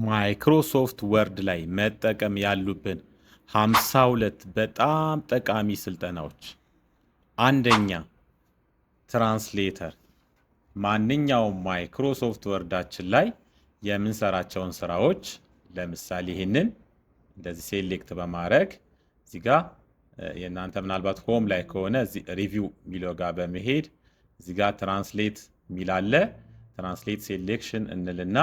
ማይክሮሶፍት ወርድ ላይ መጠቀም ያሉብን 52 በጣም ጠቃሚ ስልጠናዎች። አንደኛ ትራንስሌተር። ማንኛውም ማይክሮሶፍት ወርዳችን ላይ የምንሰራቸውን ስራዎች ለምሳሌ ይህንን እንደዚህ ሴሌክት በማድረግ እዚህ ጋር የእናንተ ምናልባት ሆም ላይ ከሆነ እዚህ ሪቪው የሚለው ጋር በመሄድ እዚህ ጋር ትራንስሌት የሚላለ ትራንስሌት ሴሌክሽን እንልና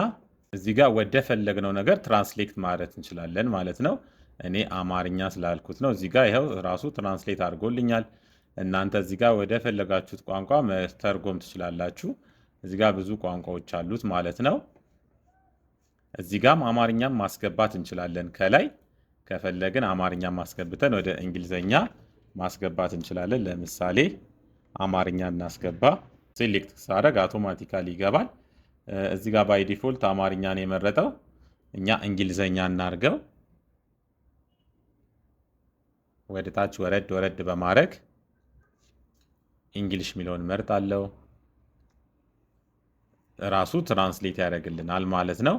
እዚህ ጋር ወደ ፈለግነው ነገር ትራንስሌት ማድረግ እንችላለን ማለት ነው። እኔ አማርኛ ስላልኩት ነው። እዚህ ጋር ይኸው ራሱ ትራንስሌት አድርጎልኛል። እናንተ እዚህ ጋር ወደ ፈለጋችሁት ቋንቋ መተርጎም ትችላላችሁ። እዚህ ጋር ብዙ ቋንቋዎች አሉት ማለት ነው። እዚህ ጋርም አማርኛም ማስገባት እንችላለን። ከላይ ከፈለግን አማርኛ ማስገብተን ወደ እንግሊዘኛ ማስገባት እንችላለን። ለምሳሌ አማርኛ እናስገባ። ሴሌክት ሳደርግ አውቶማቲካሊ ይገባል። እዚህ ጋር ባይ ዲፎልት አማርኛ ነው የመረጠው። እኛ እንግሊዘኛ እናርገው። ወደ ታች ወረድ ወረድ በማድረግ እንግሊሽ ሚለውን መርጣለሁ። ራሱ ትራንስሌት ያደርግልናል ማለት ነው።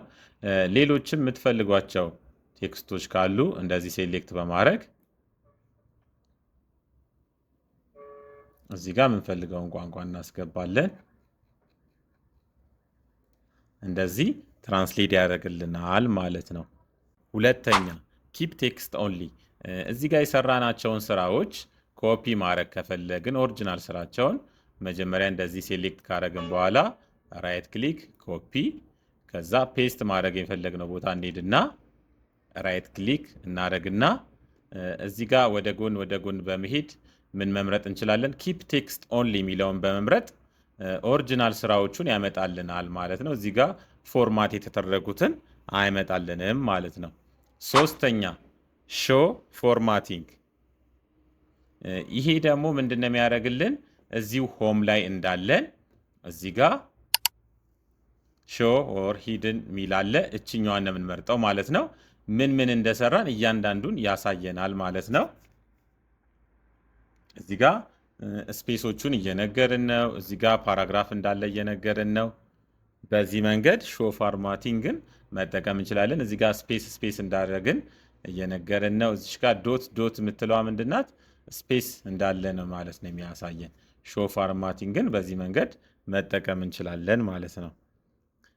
ሌሎችም የምትፈልጓቸው ቴክስቶች ካሉ እንደዚህ ሴሌክት በማድረግ እዚህ ጋር የምንፈልገውን ቋንቋ እናስገባለን። እንደዚህ ትራንስሌት ያደርግልናል ማለት ነው። ሁለተኛ ኪፕ ቴክስት ኦንሊ። እዚህ ጋር የሰራናቸውን ስራዎች ኮፒ ማድረግ ከፈለግን ኦሪጂናል ስራቸውን መጀመሪያ እንደዚህ ሴሌክት ካደረግን በኋላ ራይት ክሊክ ኮፒ፣ ከዛ ፔስት ማድረግ የፈለግነው ቦታ እንሄድና ራይት ክሊክ እናደርግና እዚህ ጋር ወደ ጎን በመሄድ ምን መምረጥ እንችላለን? ኪፕ ቴክስት ኦንሊ የሚለውን በመምረጥ ኦሪጂናል ስራዎቹን ያመጣልናል ማለት ነው። እዚህ ጋር ፎርማት የተደረጉትን አይመጣልንም ማለት ነው። ሶስተኛ ሾ ፎርማቲንግ። ይሄ ደግሞ ምንድነው የሚያደርግልን? እዚሁ ሆም ላይ እንዳለን እዚህ ጋር ሾ ኦር ሂድን ሚላለ እችኛዋን ነው የምንመርጠው ማለት ነው። ምን እንደሰራን እያንዳንዱን ያሳየናል ማለት ነው። እዚህ ጋር ስፔሶቹን እየነገርን ነው። እዚህ ጋር ፓራግራፍ እንዳለ እየነገርን ነው። በዚህ መንገድ ሾ ፎርማቲንግን መጠቀም እንችላለን። እዚህ ጋር ስፔስ እንዳደረግን እየነገርን ነው። እዚህ ጋር ዶት የምትለዋ ምንድናት? ስፔስ እንዳለ ነው ማለት ነው የሚያሳየን። ሾ ፎርማቲንግን በዚህ መንገድ መጠቀም እንችላለን ማለት ነው።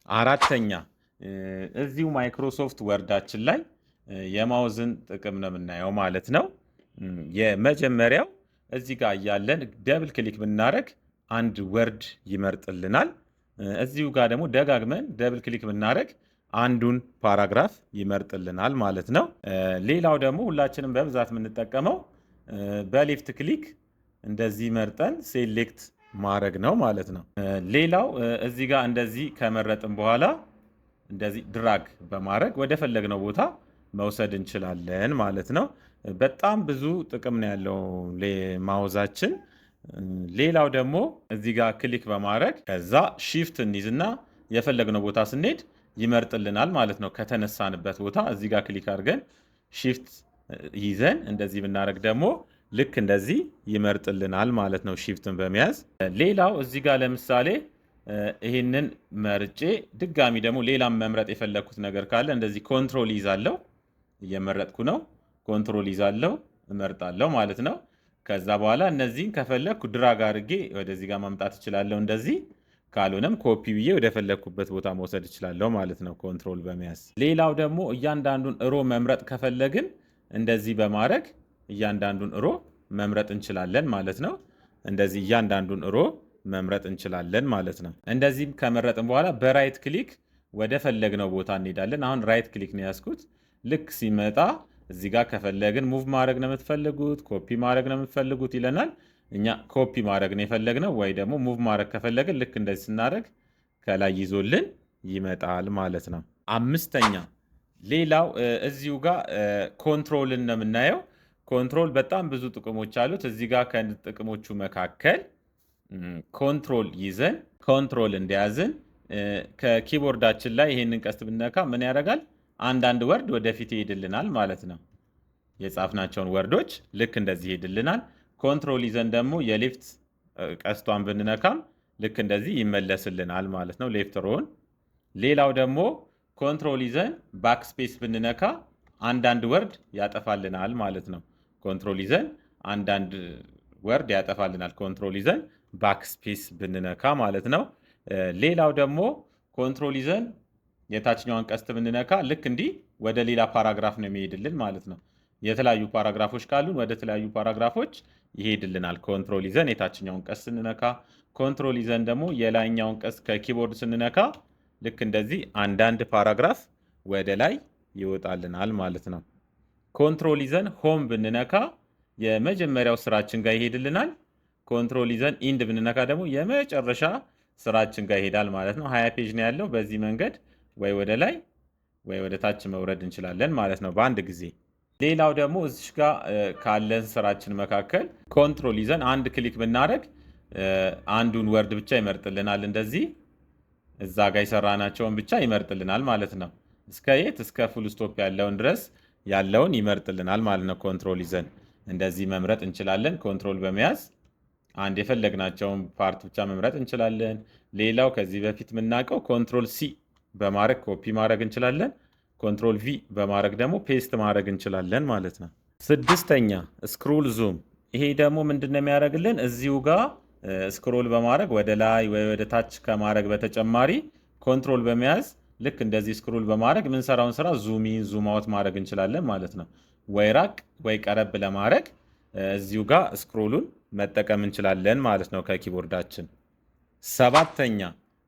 አራተኛ እዚሁ ማይክሮሶፍት ወርዳችን ላይ የማውዝን ጥቅም ነው የምናየው ማለት ነው። የመጀመሪያው እዚህ ጋር እያለን ደብል ክሊክ ብናደረግ አንድ ወርድ ይመርጥልናል። እዚሁ ጋር ደግሞ ደጋግመን ደብል ክሊክ ብናደረግ አንዱን ፓራግራፍ ይመርጥልናል ማለት ነው። ሌላው ደግሞ ሁላችንም በብዛት የምንጠቀመው በሌፍት ክሊክ እንደዚህ መርጠን ሴሌክት ማድረግ ነው ማለት ነው። ሌላው እዚህ ጋር እንደዚህ ከመረጥን በኋላ እንደዚህ ድራግ በማድረግ ወደ ፈለግነው ቦታ መውሰድ እንችላለን ማለት ነው። በጣም ብዙ ጥቅም ነው ያለው ማውዛችን። ሌላው ደግሞ እዚህ ጋር ክሊክ በማድረግ ከዛ ሺፍት እንይዝና የፈለግነው ቦታ ስንሄድ ይመርጥልናል ማለት ነው። ከተነሳንበት ቦታ እዚህ ጋር ክሊክ አድርገን ሺፍት ይዘን እንደዚህ ብናደርግ ደግሞ ልክ እንደዚህ ይመርጥልናል ማለት ነው፣ ሺፍትን በመያዝ። ሌላው እዚህ ጋር ለምሳሌ ይህንን መርጬ ድጋሚ ደግሞ ሌላም መምረጥ የፈለግኩት ነገር ካለ እንደዚህ ኮንትሮል ይዛለው፣ እየመረጥኩ ነው። ኮንትሮል ይዛለው እመርጣለሁ ማለት ነው። ከዛ በኋላ እነዚህን ከፈለግኩ ድራግ አድርጌ ወደዚህ ጋር ማምጣት እችላለሁ እንደዚህ። ካልሆነም ኮፒ ብዬ ወደ ፈለግኩበት ቦታ መውሰድ እችላለሁ ማለት ነው፣ ኮንትሮል በመያዝ። ሌላው ደግሞ እያንዳንዱን ሮ መምረጥ ከፈለግን እንደዚህ በማድረግ እያንዳንዱን ሮ መምረጥ እንችላለን ማለት ነው። እንደዚህ እያንዳንዱን ሮ መምረጥ እንችላለን ማለት ነው። እንደዚህም ከመረጥን በኋላ በራይት ክሊክ ወደ ፈለግነው ቦታ እንሄዳለን። አሁን ራይት ክሊክ ነው ያዝኩት። ልክ ሲመጣ እዚህ ጋር ከፈለግን ሙቭ ማድረግ ነው የምትፈልጉት፣ ኮፒ ማድረግ ነው የምትፈልጉት ይለናል። እኛ ኮፒ ማድረግ ነው የፈለግነው፣ ወይ ደግሞ ሙቭ ማድረግ ከፈለግን ልክ እንደዚህ ስናደርግ ከላይ ይዞልን ይመጣል ማለት ነው። አምስተኛ ሌላው እዚሁ ጋር ኮንትሮልን ነው የምናየው። ኮንትሮል በጣም ብዙ ጥቅሞች አሉት። እዚህ ጋር ከጥቅሞቹ መካከል ኮንትሮል ይዘን ኮንትሮል እንደያዝን ከኪቦርዳችን ላይ ይሄንን ቀስት ብነካ ምን ያደርጋል? አንዳንድ ወርድ ወደፊት ይሄድልናል ማለት ነው። የጻፍናቸውን ወርዶች ልክ እንደዚህ ይሄድልናል። ኮንትሮል ይዘን ደግሞ የሌፍት ቀስቷን ብንነካም ልክ እንደዚህ ይመለስልናል ማለት ነው፣ ሌፍት ሮውን። ሌላው ደግሞ ኮንትሮል ይዘን ባክስፔስ ብንነካ አንዳንድ ወርድ ያጠፋልናል ማለት ነው። ኮንትሮል ይዘን አንዳንድ ወርድ ያጠፋልናል። ኮንትሮል ይዘን ባክስፔስ ብንነካ ማለት ነው። ሌላው ደግሞ ኮንትሮል ይዘን የታችኛዋን ቀስት ብንነካ ልክ እንዲህ ወደ ሌላ ፓራግራፍ ነው የሚሄድልን ማለት ነው። የተለያዩ ፓራግራፎች ካሉን ወደ ተለያዩ ፓራግራፎች ይሄድልናል። ኮንትሮል ይዘን የታችኛውን ቀስት ስንነካ፣ ኮንትሮል ይዘን ደግሞ የላይኛውን ቀስት ከኪቦርድ ስንነካ ልክ እንደዚህ አንዳንድ ፓራግራፍ ወደ ላይ ይወጣልናል ማለት ነው። ኮንትሮል ይዘን ሆም ብንነካ የመጀመሪያው ስራችን ጋር ይሄድልናል። ኮንትሮል ይዘን ኢንድ ብንነካ ደግሞ የመጨረሻ ስራችን ጋር ይሄዳል ማለት ነው። 20 ፔጅ ነው ያለው። በዚህ መንገድ ወይ ወደ ላይ ወይ ወደ ታች መውረድ እንችላለን ማለት ነው በአንድ ጊዜ። ሌላው ደግሞ እዚህ ጋር ካለን ስራችን መካከል ኮንትሮል ይዘን አንድ ክሊክ ብናደርግ አንዱን ወርድ ብቻ ይመርጥልናል። እንደዚህ እዛ ጋር የሰራናቸውን ብቻ ይመርጥልናል ማለት ነው። እስከ የት እስከ ፉል ስቶፕ ያለውን ድረስ ያለውን ይመርጥልናል ማለት ነው። ኮንትሮል ይዘን እንደዚህ መምረጥ እንችላለን። ኮንትሮል በመያዝ አንድ የፈለግናቸውን ፓርት ብቻ መምረጥ እንችላለን። ሌላው ከዚህ በፊት የምናውቀው ኮንትሮል ሲ በማድረግ ኮፒ ማድረግ እንችላለን። ኮንትሮል ቪ በማድረግ ደግሞ ፔስት ማድረግ እንችላለን ማለት ነው። ስድስተኛ ስክሮል ዙም። ይሄ ደግሞ ምንድነው የሚያደርግልን? እዚሁ ጋር ስክሮል በማድረግ ወደ ላይ ወይ ወደ ታች ከማድረግ በተጨማሪ ኮንትሮል በመያዝ ልክ እንደዚህ ስክሮል በማድረግ የምንሰራውን ስራ ዙም ኢን ዙም አውት ማድረግ እንችላለን ማለት ነው። ወይ ራቅ ወይ ቀረብ ለማድረግ እዚሁ ጋር ስክሮሉን መጠቀም እንችላለን ማለት ነው ከኪቦርዳችን። ሰባተኛ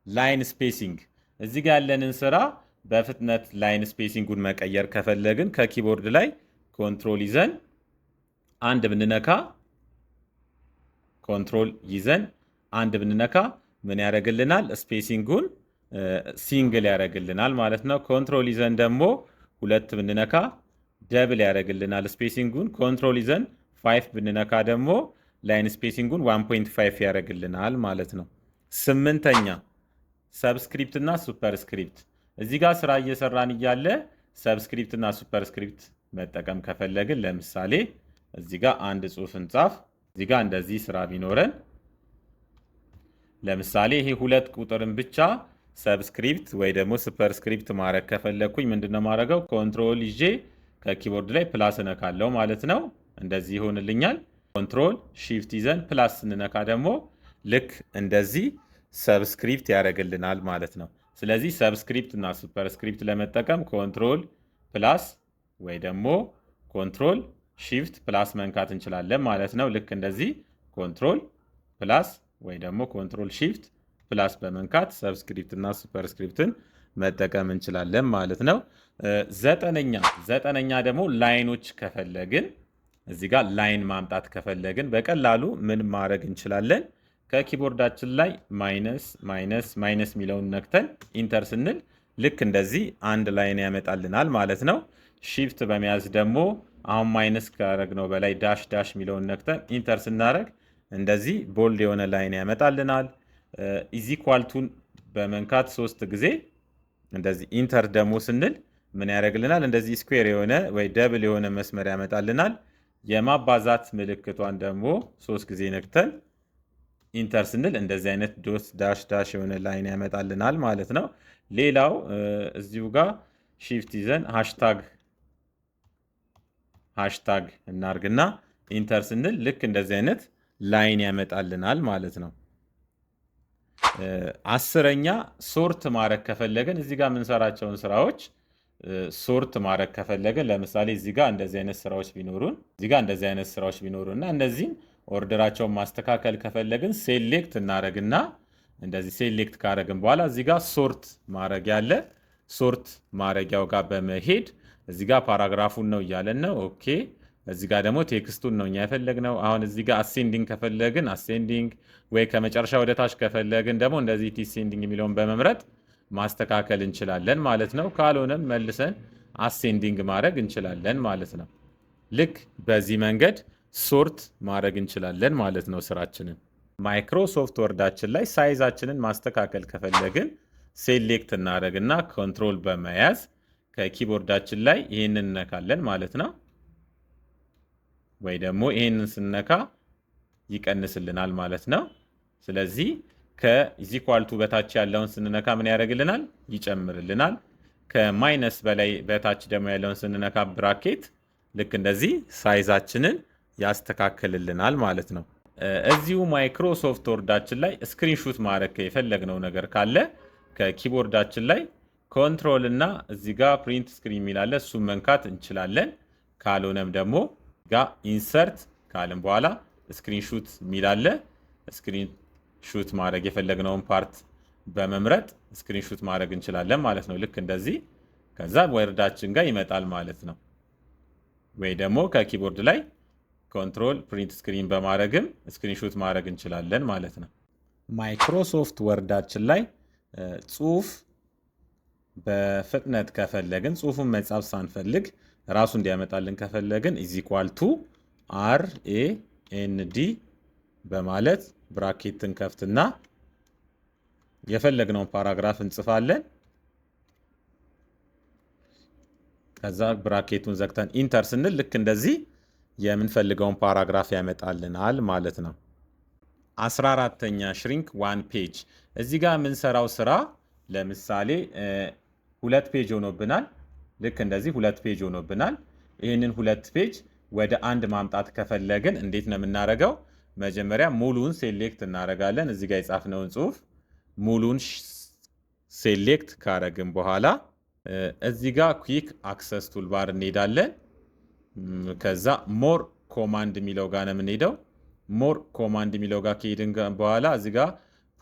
ላይን ስፔሲንግ። እዚህ ጋር ያለንን ስራ በፍጥነት ላይን ስፔሲንጉን መቀየር ከፈለግን ከኪቦርድ ላይ ኮንትሮል ይዘን አንድ ብንነካ ኮንትሮል ይዘን አንድ ብንነካ ምን ያደርግልናል? ስፔሲንጉን ሲንግል ያደርግልናል ማለት ነው። ኮንትሮል ይዘን ደግሞ ሁለት ብንነካ ደብል ያደርግልናል ስፔሲንጉን። ኮንትሮል ይዘን 5 ብንነካ ደግሞ ላይን ስፔሲንጉን 1.5 ያደርግልናል ማለት ነው። ስምንተኛ ሰብስክሪፕት እና ሱፐርስክሪፕት። እዚህ ጋር ስራ እየሰራን እያለ ሰብስክሪፕት እና ሱፐርስክሪፕት መጠቀም ከፈለግን ለምሳሌ እዚህ ጋር አንድ ጽሑፍ እንጻፍ። እዚህ ጋር እንደዚህ ስራ ቢኖረን ለምሳሌ ይሄ 2 ቁጥርን ብቻ ሰብስክሪፕት ወይ ደግሞ ሱፐርስክሪፕት ማድረግ ከፈለግኩኝ ምንድነው ማድረገው? ኮንትሮል ይዤ ከኪቦርድ ላይ ፕላስ እነካለው ማለት ነው። እንደዚህ ይሆንልኛል። ኮንትሮል ሺፍት ይዘን ፕላስ ስንነካ ደግሞ ልክ እንደዚህ ሰብስክሪፕት ያደርግልናል ማለት ነው። ስለዚህ ሰብስክሪፕት እና ሱፐርስክሪፕት ለመጠቀም ኮንትሮል ፕላስ ወይ ደግሞ ኮንትሮል ሺፍት ፕላስ መንካት እንችላለን ማለት ነው። ልክ እንደዚህ ኮንትሮል ፕላስ ወይ ደግሞ ኮንትሮል ሺፍት ፕላስ በመንካት ሰብስክሪፕት እና ሱፐርስክሪፕትን መጠቀም እንችላለን ማለት ነው። ዘጠነኛ ደግሞ ላይኖች ከፈለግን እዚህ ጋር ላይን ማምጣት ከፈለግን በቀላሉ ምን ማድረግ እንችላለን? ከኪቦርዳችን ላይ ማይነስ የሚለውን ነክተን ኢንተር ስንል ልክ እንደዚህ አንድ ላይን ያመጣልናል ማለት ነው። ሺፍት በመያዝ ደግሞ አሁን ማይነስ ካረግነው በላይ ዳሽ የሚለውን ነክተን ኢንተር ስናደርግ እንደዚህ ቦልድ የሆነ ላይን ያመጣልናል። ኢዚኳልቱን በመንካት 3 ጊዜ እንደዚህ ኢንተር ደግሞ ስንል ምን ያደርግልናል? እንደዚህ ስኩዌር የሆነ ወይ ደብል የሆነ መስመር ያመጣልናል። የማባዛት ምልክቷን ደግሞ 3 ጊዜ ነክተን ኢንተር ስንል እንደዚህ አይነት ዶት ዳሽ የሆነ ላይን ያመጣልናል ማለት ነው። ሌላው እዚሁ ጋር ሺፍት ይዘን ሃሽታግ እናርግና ኢንተር ስንል ልክ እንደዚህ አይነት ላይን ያመጣልናል ማለት ነው። 10ኛ ሶርት ማድረግ ከፈለገን እዚህ ጋር የምንሰራቸውን ስራዎች ሶርት ማድረግ ከፈለገን ለምሳሌ እዚህ ጋር እንደዚህ አይነት ስራዎች ቢኖሩን እና እነዚህን ኦርደራቸውን ማስተካከል ከፈለግን ሴሌክት እናደርግና እንደዚህ ሴሌክት ካደረግን በኋላ እዚህ ጋር ሶርት ማድረግ ያለ ሶርት ማድረጊያው ጋር በመሄድ እዚህ ጋር ፓራግራፉን ነው እያለን ነው። ኦኬ እዚህ ጋር ደግሞ ቴክስቱን ነው እኛ የፈለግነው። አሁን እዚህ ጋር አሴንዲንግ ከፈለግን አሴንዲንግ ወይ ከመጨረሻ ወደ ታች ከፈለግን ደግሞ እንደዚህ ዲሴንዲንግ የሚለውን በመምረጥ ማስተካከል እንችላለን ማለት ነው። ካልሆነም መልሰን አሴንዲንግ ማድረግ እንችላለን ማለት ነው። ልክ በዚህ መንገድ ሶርት ማድረግ እንችላለን ማለት ነው ስራችንን። ማይክሮሶፍት ወርዳችን ላይ ሳይዛችንን ማስተካከል ከፈለግን ሴሌክት እናደርግና ኮንትሮል በመያዝ ከኪቦርዳችን ላይ ይህንን እነካለን ማለት ነው። ወይ ደግሞ ይህንን ስነካ ይቀንስልናል ማለት ነው። ስለዚህ ከኢዚኳልቱ በታች ያለውን ስንነካ ምን ያደርግልናል? ይጨምርልናል። ከማይነስ በላይ በታች ደግሞ ያለውን ስንነካ ብራኬት ልክ እንደዚህ ሳይዛችንን ያስተካክልልናል ማለት ነው። እዚሁ ማይክሮሶፍት ወርዳችን ላይ ስክሪንሹት ማድረግ የፈለግነው ነገር ካለ ከኪቦርዳችን ላይ ኮንትሮል እና እዚህ ጋር ፕሪንት ስክሪን የሚላለ እሱን መንካት እንችላለን። ካልሆነም ደግሞ ጋር ኢንሰርት ካልን በኋላ ስክሪንሹት የሚላለ ስክሪንሹት ማድረግ የፈለግነውን ፓርት በመምረጥ ስክሪንሹት ማድረግ እንችላለን ማለት ነው። ልክ እንደዚህ ከዛ ወርዳችን ጋር ይመጣል ማለት ነው። ወይ ደግሞ ከኪቦርድ ላይ ኮንትሮል ፕሪንት ስክሪን በማድረግም ስክሪንሹት ማድረግ እንችላለን ማለት ነው። ማይክሮሶፍት ወርዳችን ላይ ጽሁፍ በፍጥነት ከፈለግን ጽሁፉን መጻፍ ሳንፈልግ ራሱ እንዲያመጣልን ከፈለግን = RAND በማለት ብራኬትን ከፍትና የፈለግነውን ፓራግራፍ እንጽፋለን። ከዛ ብራኬቱን ዘግተን ኢንተር ስንል ልክ እንደዚህ የምንፈልገውን ፓራግራፍ ያመጣልናል ማለት ነው። 14ኛ ሽሪንክ ዋን ፔጅ። እዚህ ጋር የምንሰራው ስራ ለምሳሌ 2 ፔጅ ሆኖብናል። ልክ እንደዚህ 2 ፔጅ ሆኖብናል። ይህንን 2 ፔጅ ወደ አንድ ማምጣት ከፈለግን እንዴት ነው የምናደርገው? መጀመሪያ ሙሉን ሴሌክት እናደርጋለን። እዚህ ጋር የጻፍነውን ጽሁፍ ሙሉን ሴሌክት ካረግን በኋላ እዚህ ጋር ኩዊክ አክሰስ ቱልባር እንሄዳለን። ከዛ ሞር ኮማንድ የሚለው ጋር ነው የምንሄደው። ሞር ኮማንድ የሚለው ጋር ከሄድን በኋላ እዚህ ጋር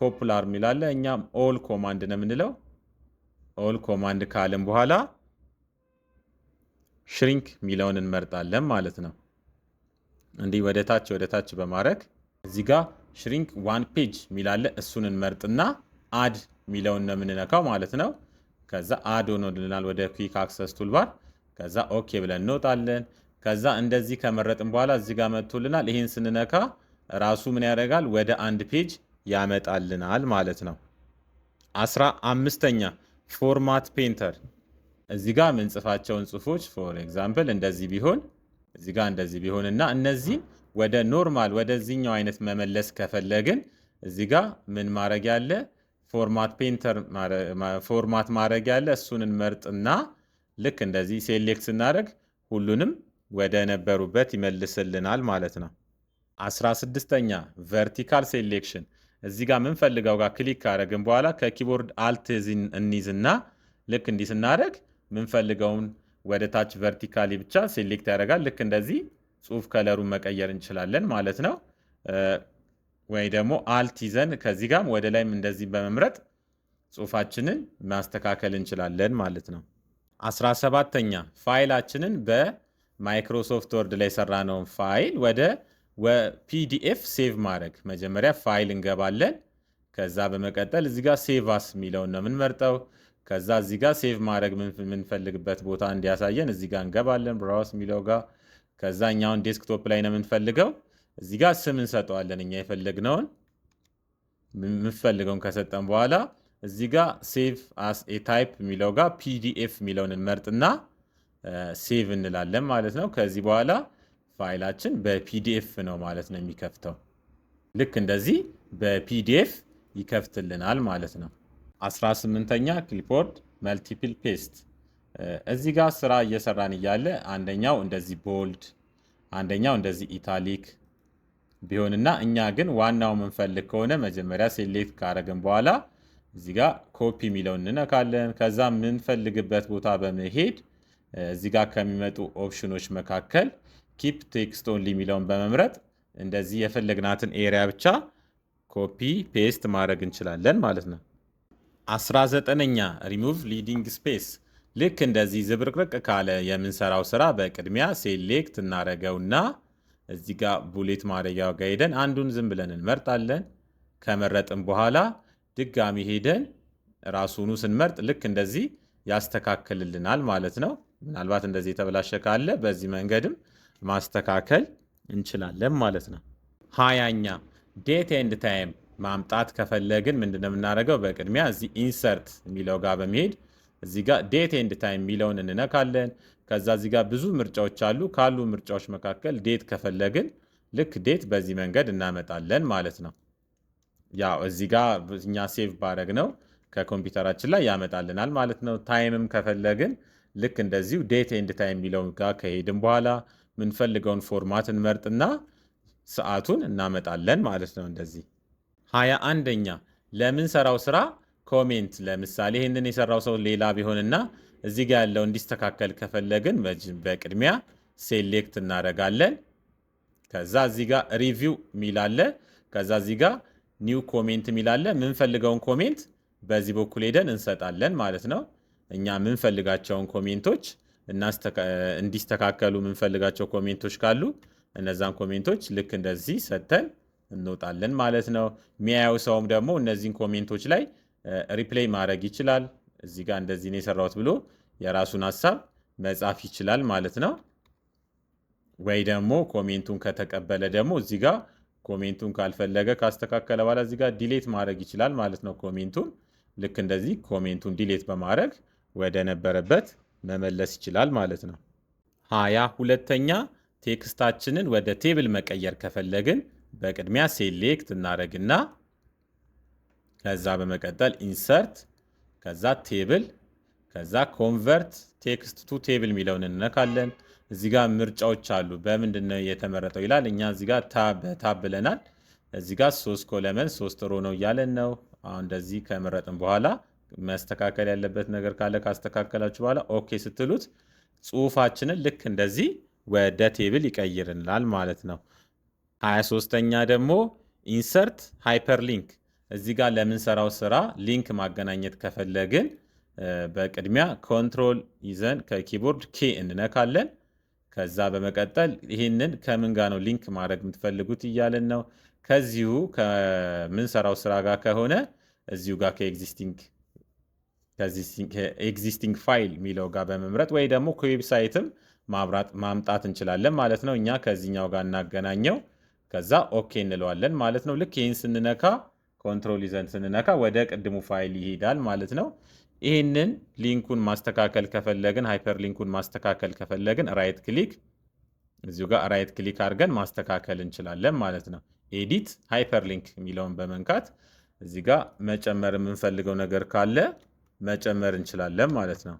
ፖፑላር የሚላለ እኛም ኦል ኮማንድ ነው የምንለው። ኦል ኮማንድ ካልን በኋላ ሽሪንክ የሚለውን እንመርጣለን ማለት ነው። እንዲህ ወደ ታች በማድረግ እዚህ ጋር ሽሪንክ ዋን ፔጅ የሚላለ እሱን እንመርጥና አድ የሚለውን ነው የምንነካው ማለት ነው። ከዛ አድ ሆኖልናል ወደ ኩዊክ አክሰስ ቱልባር። ከዛ ኦኬ ብለን እንወጣለን። ከዛ እንደዚህ ከመረጥን በኋላ እዚህ ጋር መጥቶልናል። ይህን ስንነካ ራሱ ምን ያደርጋል? ወደ አንድ ፔጅ ያመጣልናል ማለት ነው። 15ኛ ፎርማት ፔንተር። እዚህ ጋር የምንጽፋቸውን ጽሁፎች ፎር ኤግዛምፕል እንደዚህ ቢሆን እዚህ ጋር እንደዚህ ቢሆን እና እነዚህን ወደ ኖርማል ወደዚህኛው አይነት መመለስ ከፈለግን እዚህ ጋር ምን ማድረግ ያለ ፎርማት ፔንተር ፎርማት ማድረግ ያለ እሱን እንመርጥና ልክ እንደዚህ ሴሌክት ስናደርግ ሁሉንም ወደ ነበሩበት ይመልስልናል ማለት ነው። 16ኛ ቨርቲካል ሴሌክሽን። እዚህ ጋር የምንፈልገው ጋር ክሊክ ካደረግን በኋላ ከኪቦርድ አልት እንይዝና ልክ እንዲህ ስናደርግ የምንፈልገውን ወደ ታች ቨርቲካሊ ብቻ ሴሌክት ያደርጋል። ልክ እንደዚህ ጽሁፍ ከለሩን መቀየር እንችላለን ማለት ነው። ወይ ደግሞ አልት ይዘን ከዚህ ጋር ወደ ላይም እንደዚህ በመምረጥ ጽሁፋችንን ማስተካከል እንችላለን ማለት ነው። 17ኛ ፋይላችንን በማይክሮሶፍት ወርድ ላይ የሰራነውን ፋይል ወደ ፒዲኤፍ ሴቭ ማድረግ። መጀመሪያ ፋይል እንገባለን። ከዛ በመቀጠል እዚህ ጋር ሴቭ አስ የሚለውን ነው የምንመርጠው። ከዛ እዚህ ጋር ሴቭ ማድረግ የምንፈልግበት ቦታ እንዲያሳየን እዚህ ጋር እንገባለን፣ ብራውስ የሚለው ጋር። ከዛ እኛውን ዴስክቶፕ ላይ ነው የምንፈልገው። እዚህ ጋር ስም እንሰጠዋለን። እኛ የፈለግነውን የምንፈልገውን ከሰጠን በኋላ እዚህ ጋር ሴቭ አስ ኤ ታይፕ የሚለው ጋር ፒዲኤፍ የሚለውን እንመርጥና ሴቭ እንላለን ማለት ነው። ከዚህ በኋላ ፋይላችን በፒዲኤፍ ነው ማለት ነው የሚከፍተው። ልክ እንደዚህ በፒዲኤፍ ይከፍትልናል ማለት ነው። 18ኛ ክሊፕቦርድ መልቲፕል ፔስት። እዚህ ጋር ስራ እየሰራን እያለ አንደኛው እንደዚህ ቦልድ፣ አንደኛው እንደዚህ ኢታሊክ ቢሆንና እኛ ግን ዋናው የምንፈልግ ከሆነ መጀመሪያ ሴሌክት ካረግን በኋላ እዚህ ጋር ኮፒ የሚለውን እንነካለን። ከዛ የምንፈልግበት ቦታ በመሄድ እዚህ ጋር ከሚመጡ ኦፕሽኖች መካከል ኪፕ ቴክስት ኦንሊ የሚለውን በመምረጥ እንደዚህ የፈለግናትን ኤሪያ ብቻ ኮፒ ፔስት ማድረግ እንችላለን ማለት ነው። 19ኛ ሪሙቭ ሊዲንግ ስፔስ። ልክ እንደዚህ ዝብርቅርቅ ካለ የምንሰራው ስራ በቅድሚያ ሴሌክት እናደርገውና እዚህ ጋር ቡሌት ማድረጊያው ጋር ሄደን አንዱን ዝም ብለን እንመርጣለን። ከመረጥን በኋላ ድጋሚ ሄደን ራሱኑ ስንመርጥ ልክ እንደዚህ ያስተካክልልናል ማለት ነው። ምናልባት እንደዚህ የተበላሸ ካለ በዚህ መንገድም ማስተካከል እንችላለን ማለት ነው። 20ኛ ዴት ኤንድ ታይም ማምጣት ከፈለግን ምንድነው የምናደርገው? በቅድሚያ እዚህ ኢንሰርት የሚለው ጋር በመሄድ እዚህ ጋር ዴት ኤንድ ታይም የሚለውን እንነካለን። ከዛ እዚህ ጋር ብዙ ምርጫዎች አሉ። ካሉ ምርጫዎች መካከል ዴት ከፈለግን ልክ ዴት በዚህ መንገድ እናመጣለን ማለት ነው። ያው እዚህ ጋር እኛ ሴቭ ባረግ ነው ከኮምፒውተራችን ላይ ያመጣልናል ማለት ነው። ታይምም ከፈለግን ልክ እንደዚሁ ዴት ኤንድ ታይም የሚለው ጋር ከሄድን በኋላ የምንፈልገውን ፎርማት እንመርጥና ሰዓቱን እናመጣለን ማለት ነው። እንደዚህ 21ኛ ለምንሰራው ስራ ኮሜንት፣ ለምሳሌ ይህንን የሰራው ሰው ሌላ ቢሆንና እዚህ ጋር ያለው እንዲስተካከል ከፈለግን በቅድሚያ ሴሌክት እናደርጋለን። ከዛ እዚህ ጋር ሪቪው ሚላለ፣ ከዛ እዚህ ጋር ኒው ኮሜንት ሚላለ። የምንፈልገውን ኮሜንት በዚህ በኩል ሄደን እንሰጣለን ማለት ነው። እኛ የምንፈልጋቸውን ኮሜንቶች እንዲስተካከሉ የምንፈልጋቸው ኮሜንቶች ካሉ እነዛን ኮሜንቶች ልክ እንደዚህ ሰጥተን እንወጣለን ማለት ነው። የሚያየው ሰውም ደግሞ እነዚህን ኮሜንቶች ላይ ሪፕሌይ ማድረግ ይችላል። እዚህ ጋር እንደዚህ ነው የሰራሁት ብሎ የራሱን ሀሳብ መጻፍ ይችላል ማለት ነው። ወይ ደግሞ ኮሜንቱን ከተቀበለ ደግሞ እዚህ ጋር ኮሜንቱን ካልፈለገ ካስተካከለ በኋላ እዚህ ጋር ዲሌት ማድረግ ይችላል ማለት ነው። ኮሜንቱን ልክ እንደዚህ ኮሜንቱን ዲሌት በማድረግ ወደ ነበረበት መመለስ ይችላል ማለት ነው። 22ኛ ቴክስታችንን ወደ ቴብል መቀየር ከፈለግን በቅድሚያ ሴሌክት እናደርግና ከዛ በመቀጠል ኢንሰርት፣ ከዛ ቴብል፣ ከዛ ኮንቨርት ቴክስት ቱ ቴብል የሚለውን እንነካለን። እዚህ ጋር ምርጫዎች አሉ። በምንድን ነው የተመረጠው ይላል። እኛ እዚህ ጋር ታብ ብለናል። እዚህ ጋር 3 ኮለመን 3 ሮ ነው እያለን ነው። አሁን እንደዚህ ከመረጥን በኋላ መስተካከል ያለበት ነገር ካለ ካስተካከላችሁ በኋላ ኦኬ ስትሉት ጽሁፋችንን ልክ እንደዚህ ወደ ቴብል ይቀይርናል ማለት ነው። 23ኛ ደግሞ ኢንሰርት ሃይፐርሊንክ። እዚህ ጋር ለምንሰራው ስራ ሊንክ ማገናኘት ከፈለግን በቅድሚያ ኮንትሮል ይዘን ከኪቦርድ ኬ እንነካለን። ከዛ በመቀጠል ይህንን ከምን ጋር ነው ሊንክ ማድረግ የምትፈልጉት እያለን ነው። ከዚሁ ከምንሰራው ስራ ጋር ከሆነ እዚሁ ጋር ከኤግዚስቲንግ ፋይል የሚለው ጋር በመምረጥ ወይ ደግሞ ከዌብሳይትም ማምጣት እንችላለን ማለት ነው። እኛ ከዚህኛው ጋር እናገናኘው። ከዛ ኦኬ እንለዋለን ማለት ነው። ልክ ይህን ስንነካ ኮንትሮል ይዘን ስንነካ ወደ ቅድሙ ፋይል ይሄዳል ማለት ነው። ይህንን ሊንኩን ማስተካከል ከፈለግን ሃይፐር ሊንኩን ማስተካከል ከፈለግን ራይት ክሊክ እዚሁ ጋር ራይት ክሊክ አድርገን ማስተካከል እንችላለን ማለት ነው። ኤዲት ሃይፐር ሊንክ የሚለውን በመንካት እዚህ ጋር መጨመር የምንፈልገው ነገር ካለ መጨመር እንችላለን ማለት ነው።